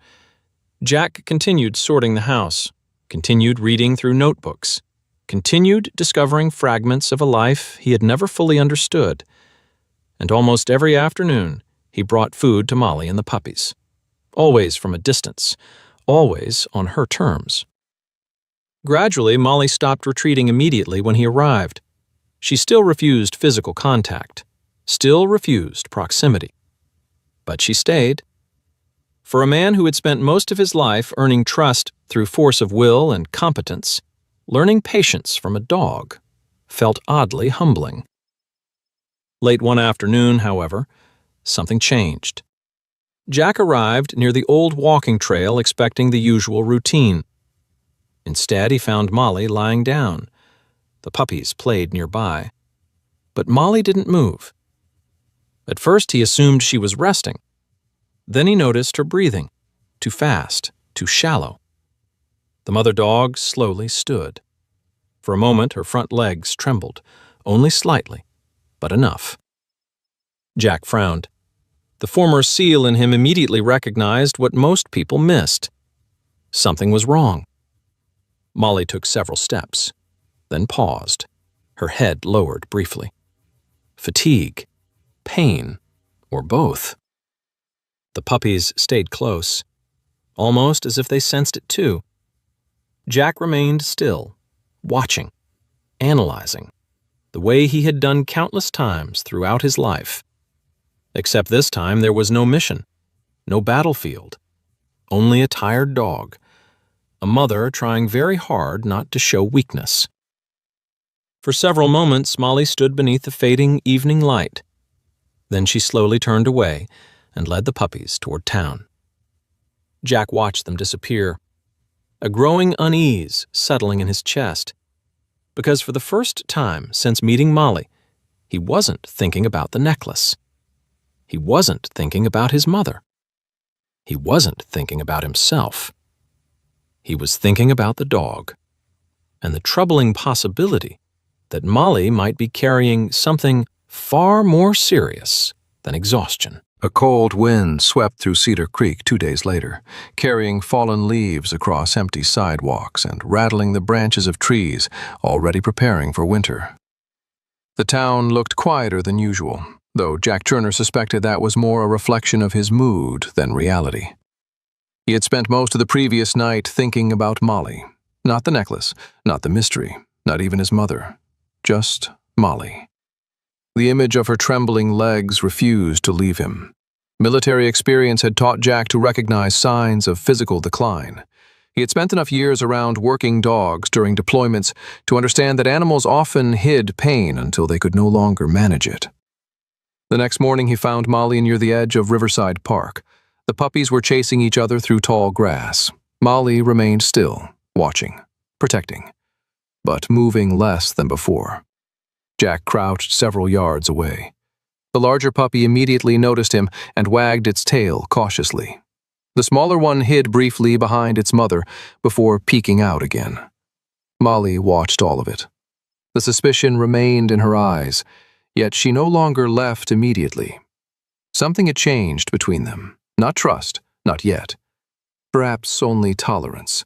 Jack continued sorting the house, continued reading through notebooks, continued discovering fragments of a life he had never fully understood. And almost every afternoon, he brought food to Molly and the puppies. Always from a distance, always on her terms. Gradually, Molly stopped retreating immediately when he arrived. She still refused physical contact, still refused proximity. But she stayed. For a man who had spent most of his life earning trust through force of will and competence, learning patience from a dog felt oddly humbling. Late one afternoon, however, something changed. Jack arrived near the old walking trail expecting the usual routine. Instead, he found Molly lying down. The puppies played nearby. But Molly didn't move. At first, he assumed she was resting. Then he noticed her breathing, too fast, too shallow. The mother dog slowly stood. For a moment, her front legs trembled, only slightly, but enough. Jack frowned. The former seal in him immediately recognized what most people missed. Something was wrong. Molly took several steps, then paused, her head lowered briefly. Fatigue, pain, or both. The puppies stayed close, almost as if they sensed it too. Jack remained still, watching, analyzing, the way he had done countless times throughout his life. Except this time there was no mission, no battlefield, only a tired dog, a mother trying very hard not to show weakness. For several moments, Molly stood beneath the fading evening light. Then she slowly turned away and led the puppies toward town. Jack watched them disappear, a growing unease settling in his chest, because for the first time since meeting Molly, he wasn't thinking about the necklace. He wasn't thinking about his mother. He wasn't thinking about himself. He was thinking about the dog, and the troubling possibility that Molly might be carrying something far more serious than exhaustion. A cold wind swept through Cedar Creek 2 days later, carrying fallen leaves across empty sidewalks and rattling the branches of trees already preparing for winter. The town looked quieter than usual, though Jack Turner suspected that was more a reflection of his mood than reality. He had spent most of the previous night thinking about Molly. Not the necklace, not the mystery, not even his mother. Just Molly. The image of her trembling legs refused to leave him. Military experience had taught Jack to recognize signs of physical decline. He had spent enough years around working dogs during deployments to understand that animals often hid pain until they could no longer manage it. The next morning he found Molly near the edge of Riverside Park. The puppies were chasing each other through tall grass. Molly remained still, watching, protecting, but moving less than before. Jack crouched several yards away. The larger puppy immediately noticed him and wagged its tail cautiously. The smaller one hid briefly behind its mother before peeking out again. Molly watched all of it. The suspicion remained in her eyes, yet she no longer left immediately. Something had changed between them. Not trust, not yet. Perhaps only tolerance.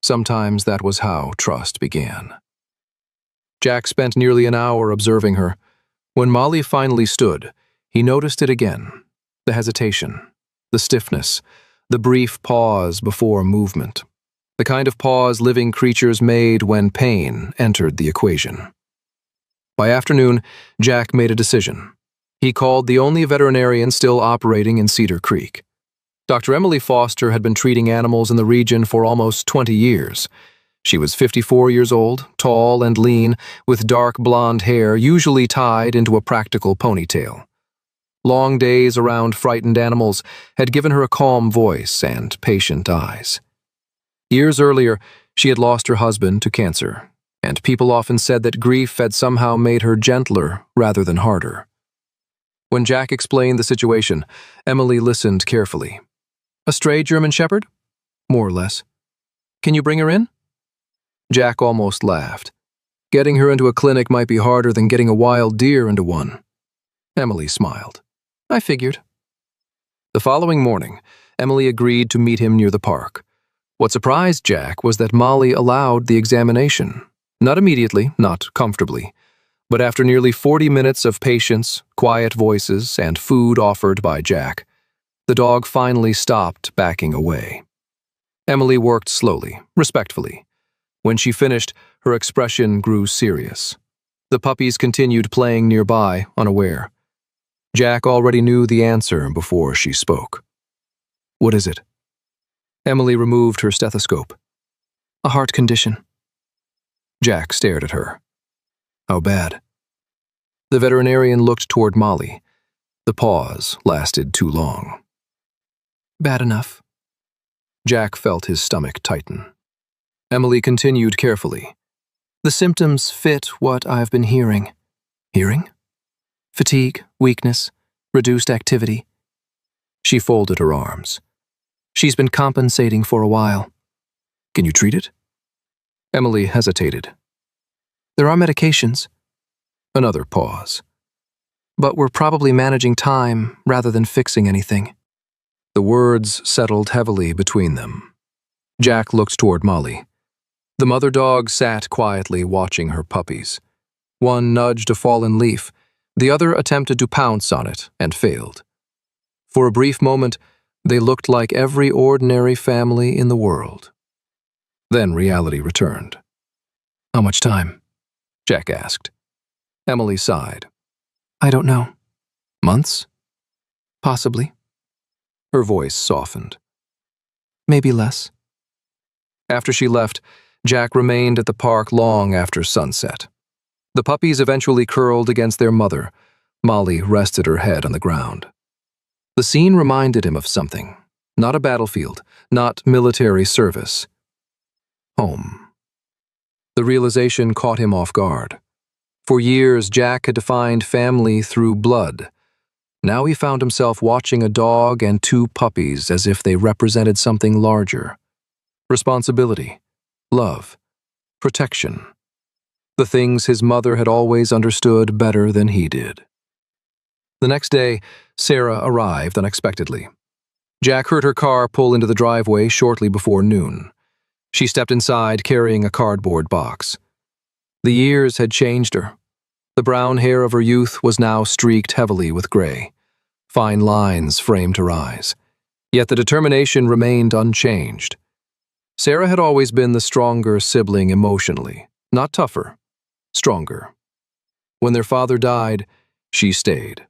Sometimes that was how trust began. Jack spent nearly an hour observing her. When Molly finally stood, he noticed it again. The hesitation, the stiffness, the brief pause before movement. The kind of pause living creatures made when pain entered the equation. By afternoon, Jack made a decision. He called the only veterinarian still operating in Cedar Creek. Dr. Emily Foster had been treating animals in the region for almost 20 years. She was 54 years old, tall and lean, with dark blonde hair usually tied into a practical ponytail. Long days around frightened animals had given her a calm voice and patient eyes. Years earlier, she had lost her husband to cancer, and people often said that grief had somehow made her gentler rather than harder. When Jack explained the situation, Emily listened carefully. "A stray German Shepherd?" "More or less." "Can you bring her in?" Jack almost laughed. Getting her into a clinic might be harder than getting a wild deer into one. Emily smiled. "I figured." The following morning, Emily agreed to meet him near the park. What surprised Jack was that Molly allowed the examination. Not immediately, not comfortably, but after nearly 40 minutes of patience, quiet voices, and food offered by Jack, the dog finally stopped backing away. Emily worked slowly, respectfully. When she finished, her expression grew serious. The puppies continued playing nearby, unaware. Jack already knew the answer before she spoke. "What is it?" Emily removed her stethoscope. "A heart condition." Jack stared at her. "How bad?" The veterinarian looked toward Molly. The pause lasted too long. "Bad enough." Jack felt his stomach tighten. Emily continued carefully. "The symptoms fit what I've been hearing." "Hearing?" "Fatigue, weakness, reduced activity." She folded her arms. "She's been compensating for a while." "Can you treat it?" Emily hesitated. "There are medications." Another pause. "But we're probably managing time rather than fixing anything." The words settled heavily between them. Jack looked toward Molly. The mother dog sat quietly watching her puppies. One nudged a fallen leaf. The other attempted to pounce on it and failed. For a brief moment, they looked like every ordinary family in the world. Then reality returned. "How much time?" Jack asked. Emily sighed. "I don't know." "Months?" "Possibly." Her voice softened. "Maybe less." After she left, Jack remained at the park long after sunset. The puppies eventually curled against their mother. Molly rested her head on the ground. The scene reminded him of something. Not a battlefield, not military service. Home. The realization caught him off guard. For years, Jack had defined family through blood. Now he found himself watching a dog and two puppies as if they represented something larger. Responsibility, love, protection. The things his mother had always understood better than he did. The next day, Sarah arrived unexpectedly. Jack heard her car pull into the driveway shortly before noon. She stepped inside carrying a cardboard box. The years had changed her. The brown hair of her youth was now streaked heavily with gray. Fine lines framed her eyes. Yet the determination remained unchanged. Sarah had always been the stronger sibling emotionally, not tougher, stronger. When their father died, she stayed.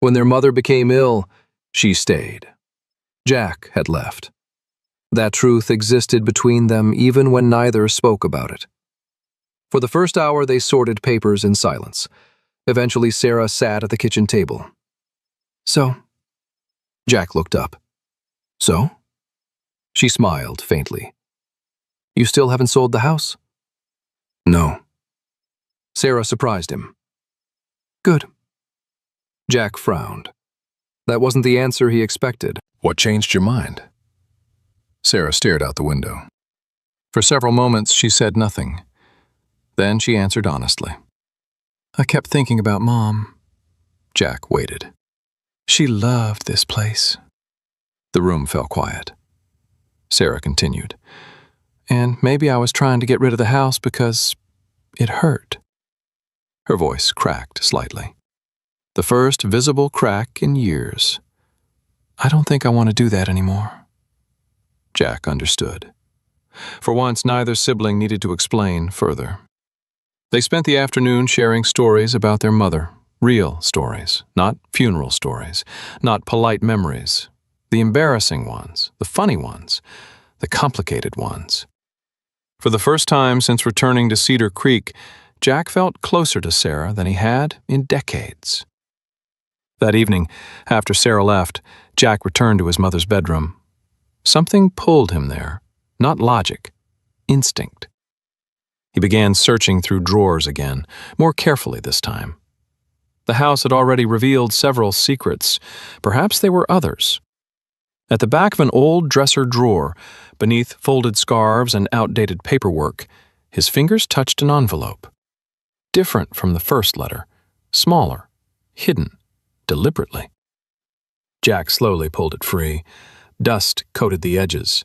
When their mother became ill, she stayed. Jack had left. That truth existed between them even when neither spoke about it. For the first hour, they sorted papers in silence. Eventually, Sarah sat at the kitchen table. "So?" Jack looked up. "So?" She smiled faintly. "You still haven't sold the house?" "No." Sarah surprised him. "Good." Jack frowned. That wasn't the answer he expected. What changed your mind? Sarah stared out the window. For several moments, she said nothing. Then she answered honestly. "I kept thinking about Mom." Jack waited. "She loved this place." The room fell quiet. Sarah continued. and maybe I was trying to get rid of the house because it hurt." Her voice cracked slightly. The first visible crack in years. "I don't think I want to do that anymore." Jack understood. For once, neither sibling needed to explain further. They spent the afternoon sharing stories about their mother, real stories, not funeral stories, not polite memories, the embarrassing ones, the funny ones, the complicated ones. For the first time since returning to Cedar Creek, Jack felt closer to Sarah than he had in decades. That evening, after Sarah left, Jack returned to his mother's bedroom. Something pulled him there, not logic, instinct. He began searching through drawers again, more carefully this time. The house had already revealed several secrets. Perhaps they were others. At the back of an old dresser drawer, beneath folded scarves and outdated paperwork, his fingers touched an envelope. Different from the first letter, smaller, hidden, deliberately. Jack slowly pulled it free. Dust coated the edges.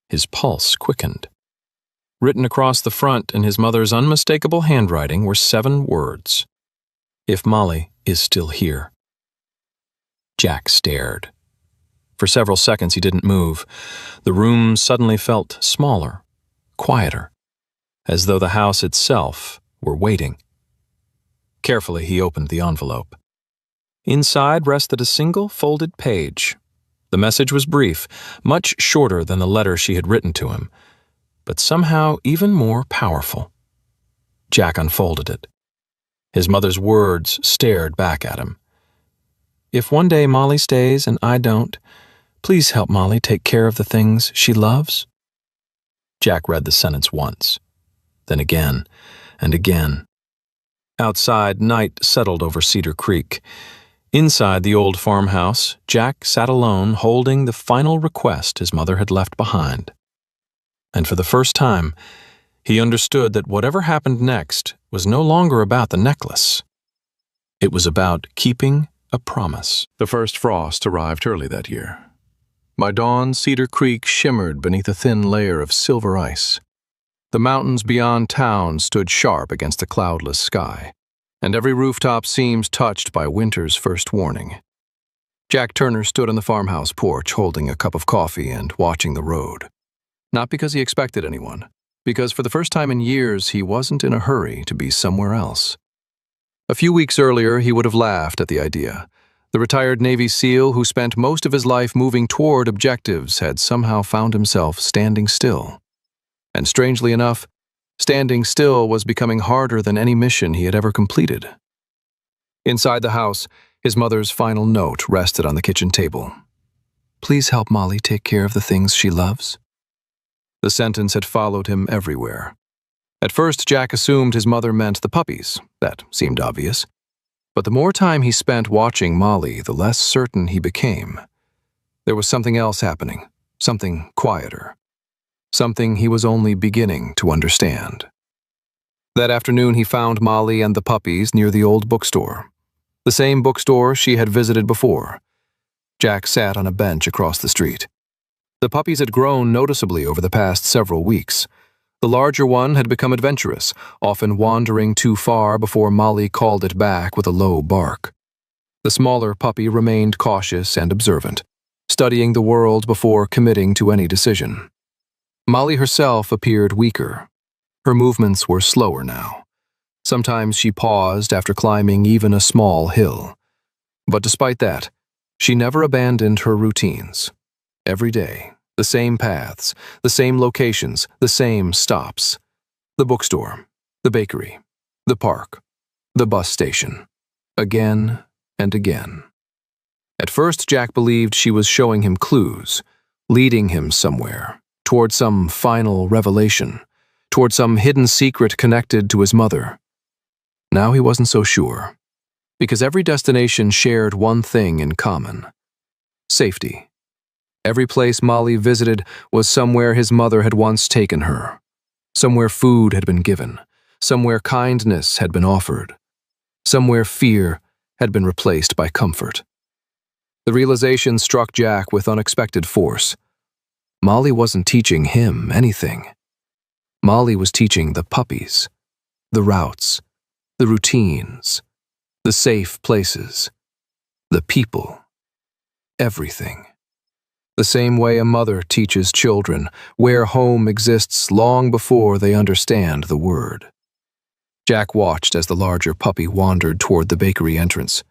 His pulse quickened. Written across the front in his mother's unmistakable handwriting were 7 words. "If Molly is still here." Jack stared. For several seconds he didn't move. The room suddenly felt smaller, quieter, as though the house itself were waiting. Carefully he opened the envelope. Inside rested a single folded page. The message was brief, much shorter than the letter she had written to him, but somehow even more powerful. Jack unfolded it. His mother's words stared back at him. "If one day Molly stays and I don't, please help Molly take care of the things she loves." Jack read the sentence once, then again and again. Outside, night settled over Cedar Creek. Inside the old farmhouse, Jack sat alone, holding the final request his mother had left behind. And for the first time, he understood that whatever happened next was no longer about the necklace. It was about keeping a promise. The first frost arrived early that year. By dawn, Cedar Creek shimmered beneath a thin layer of silver ice. The mountains beyond town stood sharp against the cloudless sky, and every rooftop seemed touched by winter's first warning. Jack Turner stood on the farmhouse porch holding a cup of coffee and watching the road. Not because he expected anyone, because for the first time in years he wasn't in a hurry to be somewhere else. A few weeks earlier he would have laughed at the idea. The retired Navy SEAL who spent most of his life moving toward objectives had somehow found himself standing still. And strangely enough, standing still was becoming harder than any mission he had ever completed. Inside the house, his mother's final note rested on the kitchen table. "Please help Molly take care of the things she loves." The sentence had followed him everywhere. At first, Jack assumed his mother meant the puppies. That seemed obvious. But the more time he spent watching Molly, the less certain he became. There was something else happening, something quieter. Something he was only beginning to understand. That afternoon he found Molly and the puppies near the old bookstore. The same bookstore she had visited before. Jack sat on a bench across the street. The puppies had grown noticeably over the past several weeks. The larger one had become adventurous, often wandering too far before Molly called it back with a low bark. The smaller puppy remained cautious and observant, studying the world before committing to any decision. Molly herself appeared weaker. Her movements were slower now. Sometimes she paused after climbing even a small hill. But despite that, she never abandoned her routines. Every day, the same paths, the same locations, the same stops. The bookstore, the bakery, the park, the bus station. Again and again. At first, Jack believed she was showing him clues, leading him somewhere, toward some final revelation, toward some hidden secret connected to his mother. Now he wasn't so sure, because every destination shared one thing in common: safety. Every place Molly visited was somewhere his mother had once taken her, somewhere food had been given, somewhere kindness had been offered, somewhere fear had been replaced by comfort. The realization struck Jack with unexpected force. Molly wasn't teaching him anything. Molly was teaching the puppies, the routes, the routines, the safe places, the people, everything. The same way a mother teaches children where home exists long before they understand the word. Jack watched as the larger puppy wandered toward the bakery entrance.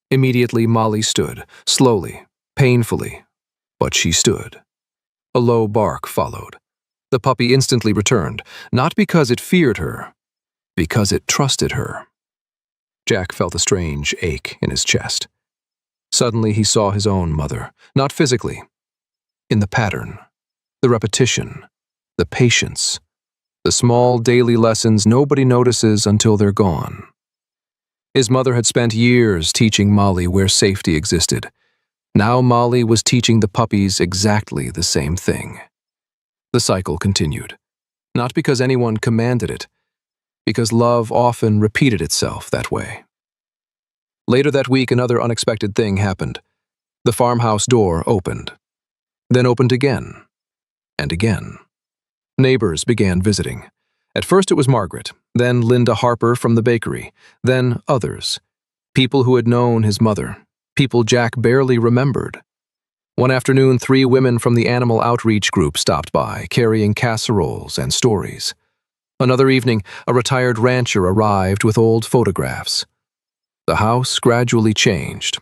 Immediately, Molly stood, slowly, painfully, but she stood. A low bark followed. The puppy instantly returned, not because it feared her, because it trusted her. Jack felt a strange ache in his chest. Suddenly he saw his own mother, not physically, in the pattern, the repetition, the patience, the small daily lessons nobody notices until they're gone. His mother had spent years teaching Molly where safety existed. Now Molly was teaching the puppies exactly the same thing. The cycle continued, not because anyone commanded it, because love often repeated itself that way. Later that week, another unexpected thing happened. The farmhouse door opened, then opened again, and again. Neighbors began visiting. At first it was Margaret, then Linda Harper from the bakery, then others. People who had known his mother, people Jack barely remembered. One afternoon, 3 women from the animal outreach group stopped by, carrying casseroles and stories. Another evening, a retired rancher arrived with old photographs. The house gradually changed.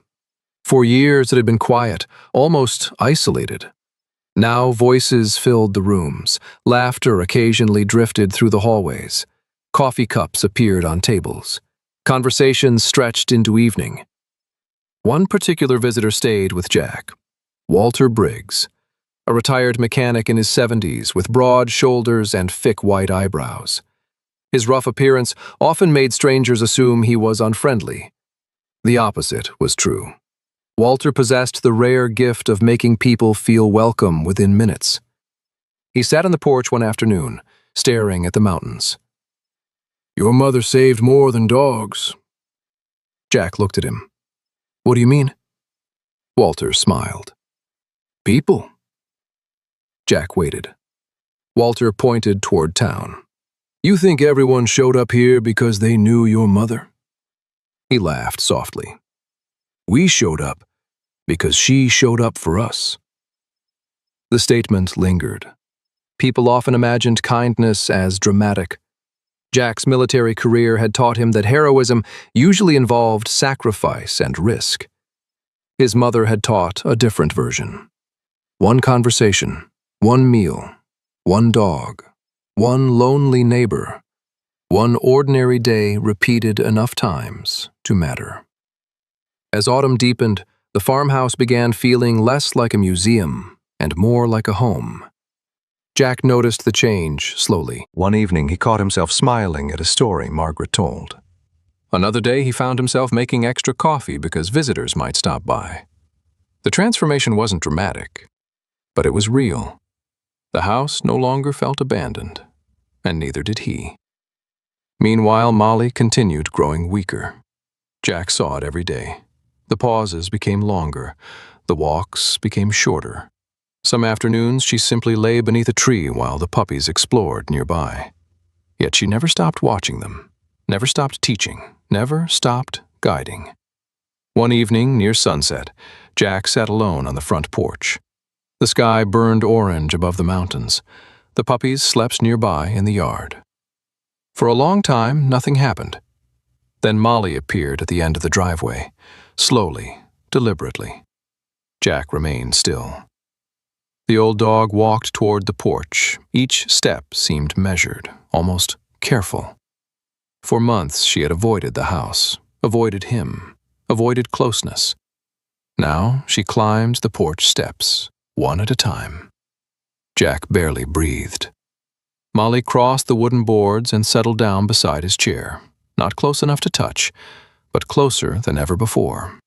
For years it had been quiet, almost isolated. Now voices filled the rooms, laughter occasionally drifted through the hallways. Coffee cups appeared on tables. Conversations stretched into evening. One particular visitor stayed with Jack, Walter Briggs, a retired mechanic in his 70s with broad shoulders and thick white eyebrows. His rough appearance often made strangers assume he was unfriendly. The opposite was true. Walter possessed the rare gift of making people feel welcome within minutes. He sat on the porch one afternoon, staring at the mountains. "Your mother saved more than dogs." Jack looked at him. "What do you mean?" Walter smiled. "People." Jack waited. Walter pointed toward town. "You think everyone showed up here because they knew your mother?" He laughed softly. "We showed up because she showed up for us." The statement lingered. People often imagined kindness as dramatic. Jack's military career had taught him that heroism usually involved sacrifice and risk. His mother had taught a different version. One conversation, one meal, one dog, one lonely neighbor, one ordinary day repeated enough times to matter. As autumn deepened, the farmhouse began feeling less like a museum and more like a home. Jack noticed the change slowly. One evening, he caught himself smiling at a story Margaret told. Another day, he found himself making extra coffee because visitors might stop by. The transformation wasn't dramatic, but it was real. The house no longer felt abandoned, and neither did he. Meanwhile, Molly continued growing weaker. Jack saw it every day. The pauses became longer. The walks became shorter. Some afternoons, she simply lay beneath a tree while the puppies explored nearby. Yet she never stopped watching them, never stopped teaching, never stopped guiding. One evening, near sunset, Jack sat alone on the front porch. The sky burned orange above the mountains. The puppies slept nearby in the yard. For a long time, nothing happened. Then Molly appeared at the end of the driveway, slowly, deliberately. Jack remained still. The old dog walked toward the porch. Each step seemed measured, almost careful. For months she had avoided the house, avoided him, avoided closeness. Now she climbed the porch steps, one at a time. Jack barely breathed. Molly crossed the wooden boards and settled down beside his chair, not close enough to touch, but closer than ever before.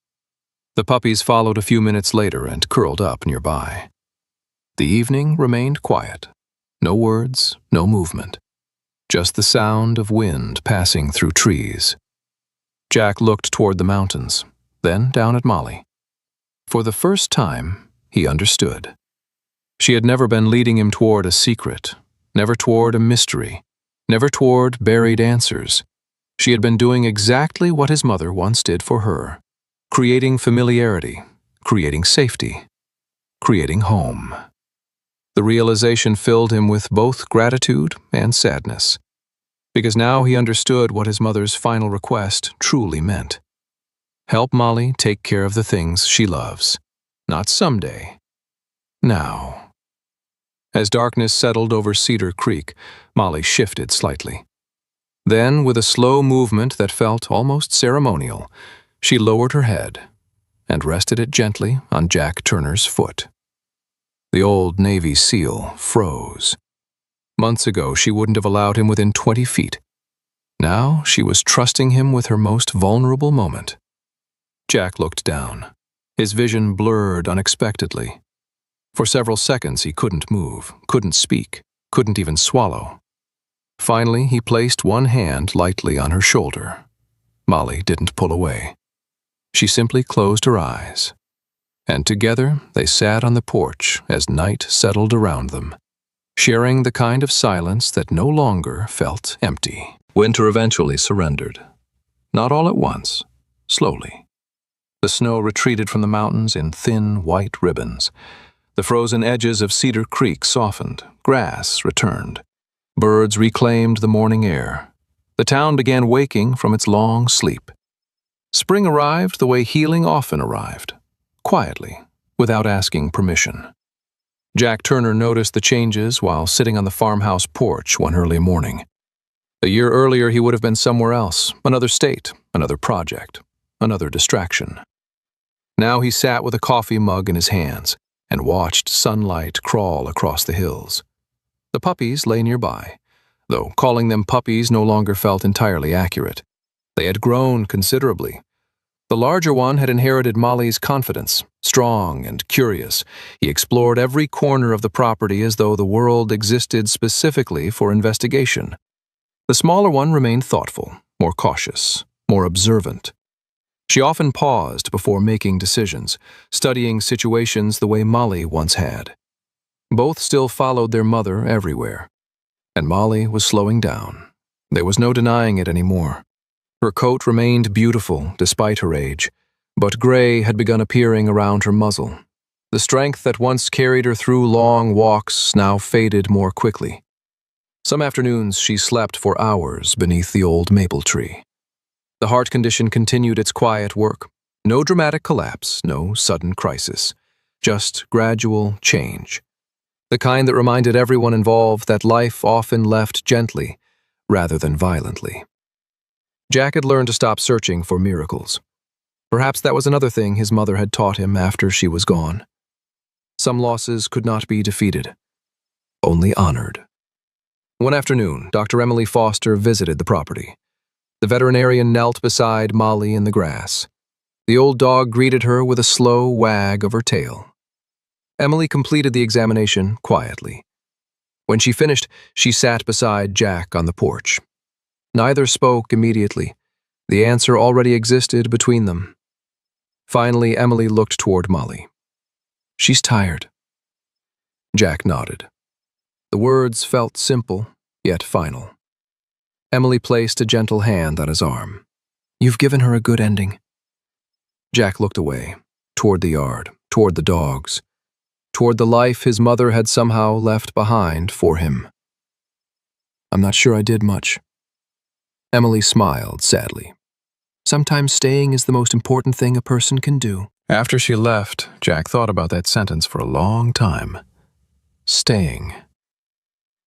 The puppies followed a few minutes later and curled up nearby. The evening remained quiet. No words, no movement. Just the sound of wind passing through trees. Jack looked toward the mountains, then down at Molly. For the first time, he understood. She had never been leading him toward a secret, never toward a mystery, never toward buried answers. She had been doing exactly what his mother once did for her, creating familiarity, creating safety, creating home. The realization filled him with both gratitude and sadness, because now he understood what his mother's final request truly meant. Help Molly take care of the things she loves. Not someday. Now. As darkness settled over Cedar Creek, Molly shifted slightly. Then, with a slow movement that felt almost ceremonial, she lowered her head and rested it gently on Jack Turner's foot. The old Navy SEAL froze. Months ago, she wouldn't have allowed him within 20 feet. Now, she was trusting him with her most vulnerable moment. Jack looked down. His vision blurred unexpectedly. For several seconds, he couldn't move, couldn't speak, couldn't even swallow. Finally, he placed one hand lightly on her shoulder. Molly didn't pull away. She simply closed her eyes. And together, they sat on the porch as night settled around them, sharing the kind of silence that no longer felt empty. Winter eventually surrendered. Not all at once, slowly. The snow retreated from the mountains in thin, white ribbons. The frozen edges of Cedar Creek softened. Grass returned. Birds reclaimed the morning air. The town began waking from its long sleep. Spring arrived the way healing often arrived, quietly, without asking permission. Jack Turner noticed the changes while sitting on the farmhouse porch one early morning. A year earlier, he would have been somewhere else, another state, another project, another distraction. Now he sat with a coffee mug in his hands and watched sunlight crawl across the hills. The puppies lay nearby, though calling them puppies no longer felt entirely accurate. They had grown considerably. The larger one had inherited Molly's confidence. Strong and curious, he explored every corner of the property as though the world existed specifically for investigation. The smaller one remained thoughtful, more cautious, more observant. She often paused before making decisions, studying situations the way Molly once had. Both still followed their mother everywhere. And Molly was slowing down. There was no denying it anymore. Her coat remained beautiful despite her age, but gray had begun appearing around her muzzle. The strength that once carried her through long walks now faded more quickly. Some afternoons she slept for hours beneath the old maple tree. The heart condition continued its quiet work. No dramatic collapse, no sudden crisis. Just gradual change. The kind that reminded everyone involved that life often left gently rather than violently. Jack had learned to stop searching for miracles. Perhaps that was another thing his mother had taught him after she was gone. Some losses could not be defeated, only honored. One afternoon, Dr. Emily Foster visited the property. The veterinarian knelt beside Molly in the grass. The old dog greeted her with a slow wag of her tail. Emily completed the examination quietly. When she finished, she sat beside Jack on the porch. Neither spoke immediately. The answer already existed between them. Finally, Emily looked toward Molly. "She's tired." Jack nodded. The words felt simple, yet final. Emily placed a gentle hand on his arm. "You've given her a good ending." Jack looked away, toward the yard, toward the dogs, toward the life his mother had somehow left behind for him. "I'm not sure I did much." Emily smiled sadly. "Sometimes staying is the most important thing a person can do." After she left, Jack thought about that sentence for a long time. Staying.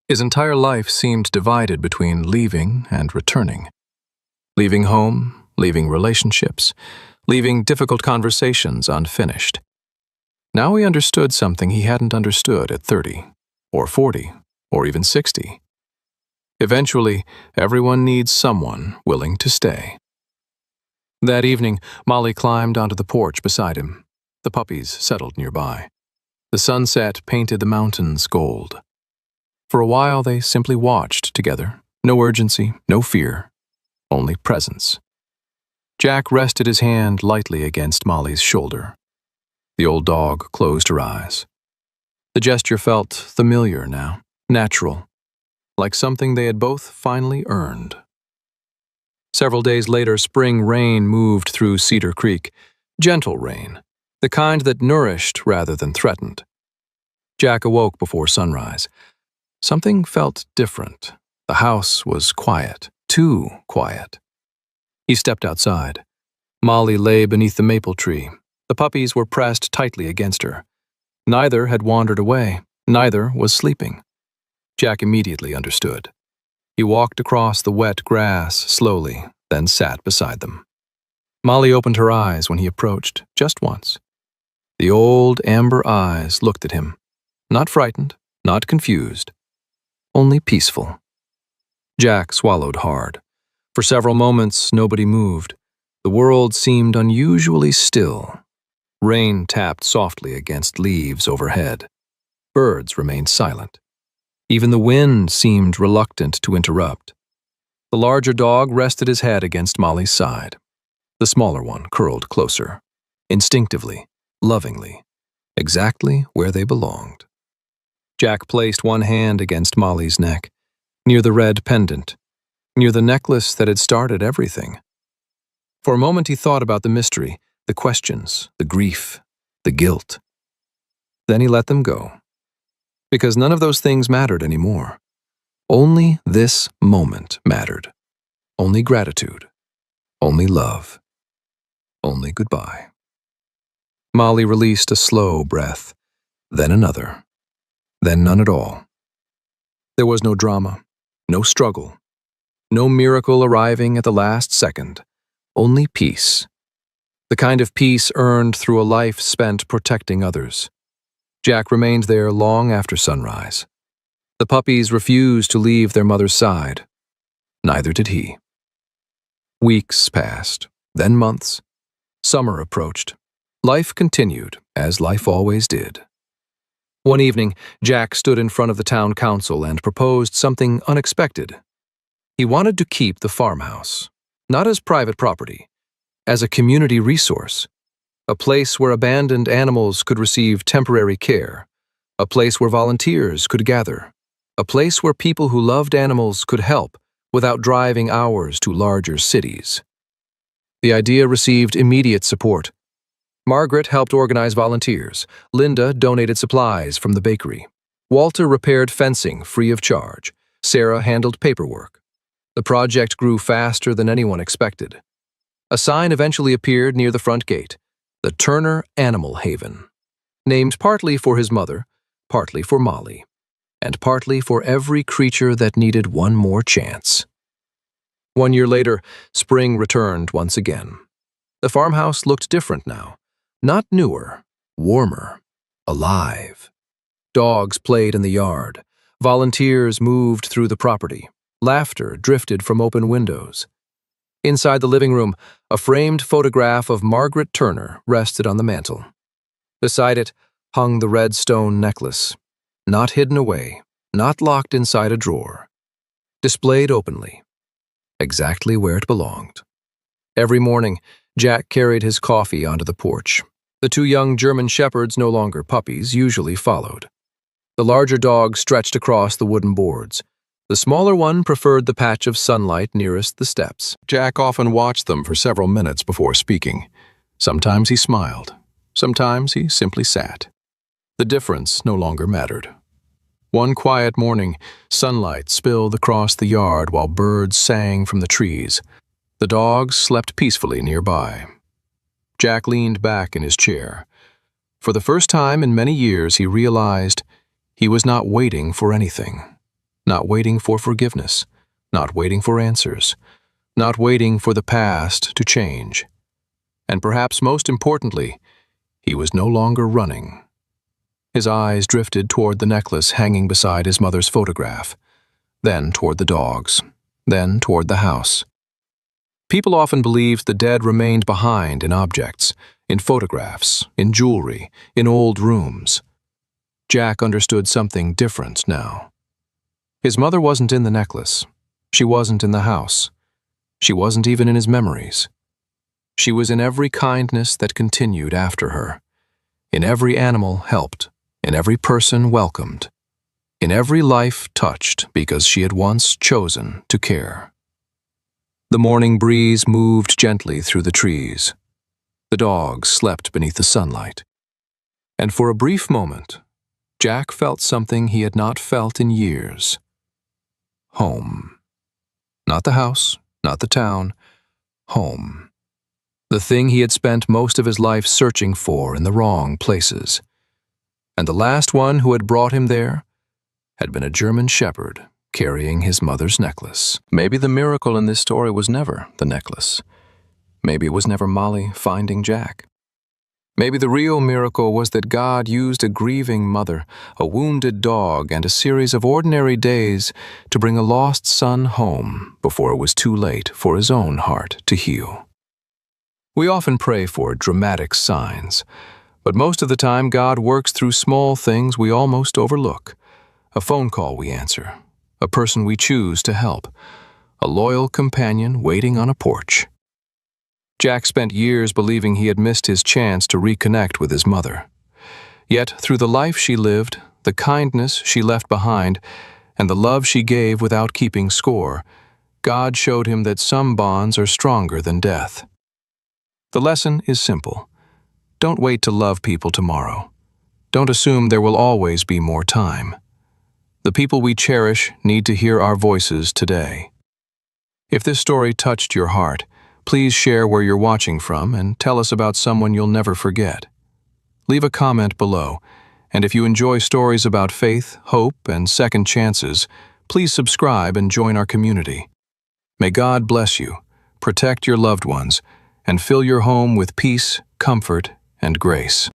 His entire life seemed divided between leaving and returning. Leaving home, leaving relationships, leaving difficult conversations unfinished. Now he understood something he hadn't understood at 30, or 40, or even 60. Eventually, everyone needs someone willing to stay. That evening, Molly climbed onto the porch beside him. The puppies settled nearby. The sunset painted the mountains gold. For a while, they simply watched together. No urgency, no fear, only presence. Jack rested his hand lightly against Molly's shoulder. The old dog closed her eyes. The gesture felt familiar now, natural. like something they had both finally earned. Several days later, spring rain moved through Cedar Creek. Gentle rain, the kind that nourished rather than threatened. Jack awoke before sunrise. Something felt different. The house was quiet, too quiet. He stepped outside. Molly lay beneath the maple tree. The puppies were pressed tightly against her. Neither had wandered away. Neither was sleeping. Jack immediately understood. He walked across the wet grass slowly, then sat beside them. Molly opened her eyes when he approached, just once. The old amber eyes looked at him, not frightened, not confused, only peaceful. Jack swallowed hard. For several moments, nobody moved. The world seemed unusually still. Rain tapped softly against leaves overhead. Birds remained silent. Even the wind seemed reluctant to interrupt. The larger dog rested his head against Molly's side. The smaller one curled closer, instinctively, lovingly, exactly where they belonged. Jack placed one hand against Molly's neck, near the red pendant, near the necklace that had started everything. For a moment he thought about the mystery, the questions, the grief, the guilt. Then he let them go, because none of those things mattered anymore. Only this moment mattered. Only gratitude. Only love. Only goodbye. Molly released a slow breath, then another, then none at all. There was no drama, no struggle, no miracle arriving at the last second, only peace. The kind of peace earned through a life spent protecting others. Jack remained there long after sunrise. The puppies refused to leave their mother's side. Neither did he. Weeks passed, then months. Summer approached. Life continued, as life always did. One evening, Jack stood in front of the town council and proposed something unexpected. He wanted to keep the farmhouse, not as private property, as a community resource, a place where abandoned animals could receive temporary care, a place where volunteers could gather, a place where people who loved animals could help without driving hours to larger cities. The idea received immediate support. Margaret helped organize volunteers. Linda donated supplies from the bakery. Walter repaired fencing free of charge. Sarah handled paperwork. The project grew faster than anyone expected. A sign eventually appeared near the front gate, the Turner Animal Haven, named partly for his mother, partly for Molly, and partly for every creature that needed one more chance. 1 year later, spring returned once again. The farmhouse looked different now. Not newer, warmer, alive. Dogs played in the yard. Volunteers moved through the property. Laughter drifted from open windows. Inside the living room, a framed photograph of Margaret Turner rested on the mantel. Beside it hung the red stone necklace, not hidden away, not locked inside a drawer, displayed openly, exactly where it belonged. Every morning, Jack carried his coffee onto the porch. The 2 young German shepherds, no longer puppies, usually followed. The larger dog stretched across the wooden boards. The smaller one preferred the patch of sunlight nearest the steps. Jack often watched them for several minutes before speaking. Sometimes he smiled. Sometimes he simply sat. The difference no longer mattered. One quiet morning, sunlight spilled across the yard while birds sang from the trees. The dogs slept peacefully nearby. Jack leaned back in his chair. For the first time in many years, he realized he was not waiting for anything. Not waiting for forgiveness, not waiting for answers, not waiting for the past to change. And perhaps most importantly, he was no longer running. His eyes drifted toward the necklace hanging beside his mother's photograph, then toward the dogs, then toward the house. People often believed the dead remained behind in objects, in photographs, in jewelry, in old rooms. Jack understood something different now. His mother wasn't in the necklace. She wasn't in the house. She wasn't even in his memories. She was in every kindness that continued after her, in every animal helped, in every person welcomed. in every life touched because she had once chosen to care. The morning breeze moved gently through the trees. The dogs slept beneath the sunlight. And for a brief moment, Jack felt something he had not felt in years. Home. Not the house, not the town. Home. The thing he had spent most of his life searching for in the wrong places. And the last one who had brought him there had been a German shepherd carrying his mother's necklace. Maybe the miracle in this story was never the necklace. Maybe it was never Molly finding Jack. Maybe the real miracle was that God used a grieving mother, a wounded dog, and a series of ordinary days to bring a lost son home before it was too late for his own heart to heal. We often pray for dramatic signs, but most of the time God works through small things we almost overlook. A phone call we answer, a person we choose to help, a loyal companion waiting on a porch. Jack spent years believing he had missed his chance to reconnect with his mother. Yet, through the life she lived, the kindness she left behind, and the love she gave without keeping score, God showed him that some bonds are stronger than death. The lesson is simple. Don't wait to love people tomorrow. Don't assume there will always be more time. The people we cherish need to hear our voices today. If this story touched your heart, please share where you're watching from and tell us about someone you'll never forget. Leave a comment below, and if you enjoy stories about faith, hope, and second chances, please subscribe and join our community. May God bless you, protect your loved ones, and fill your home with peace, comfort, and grace.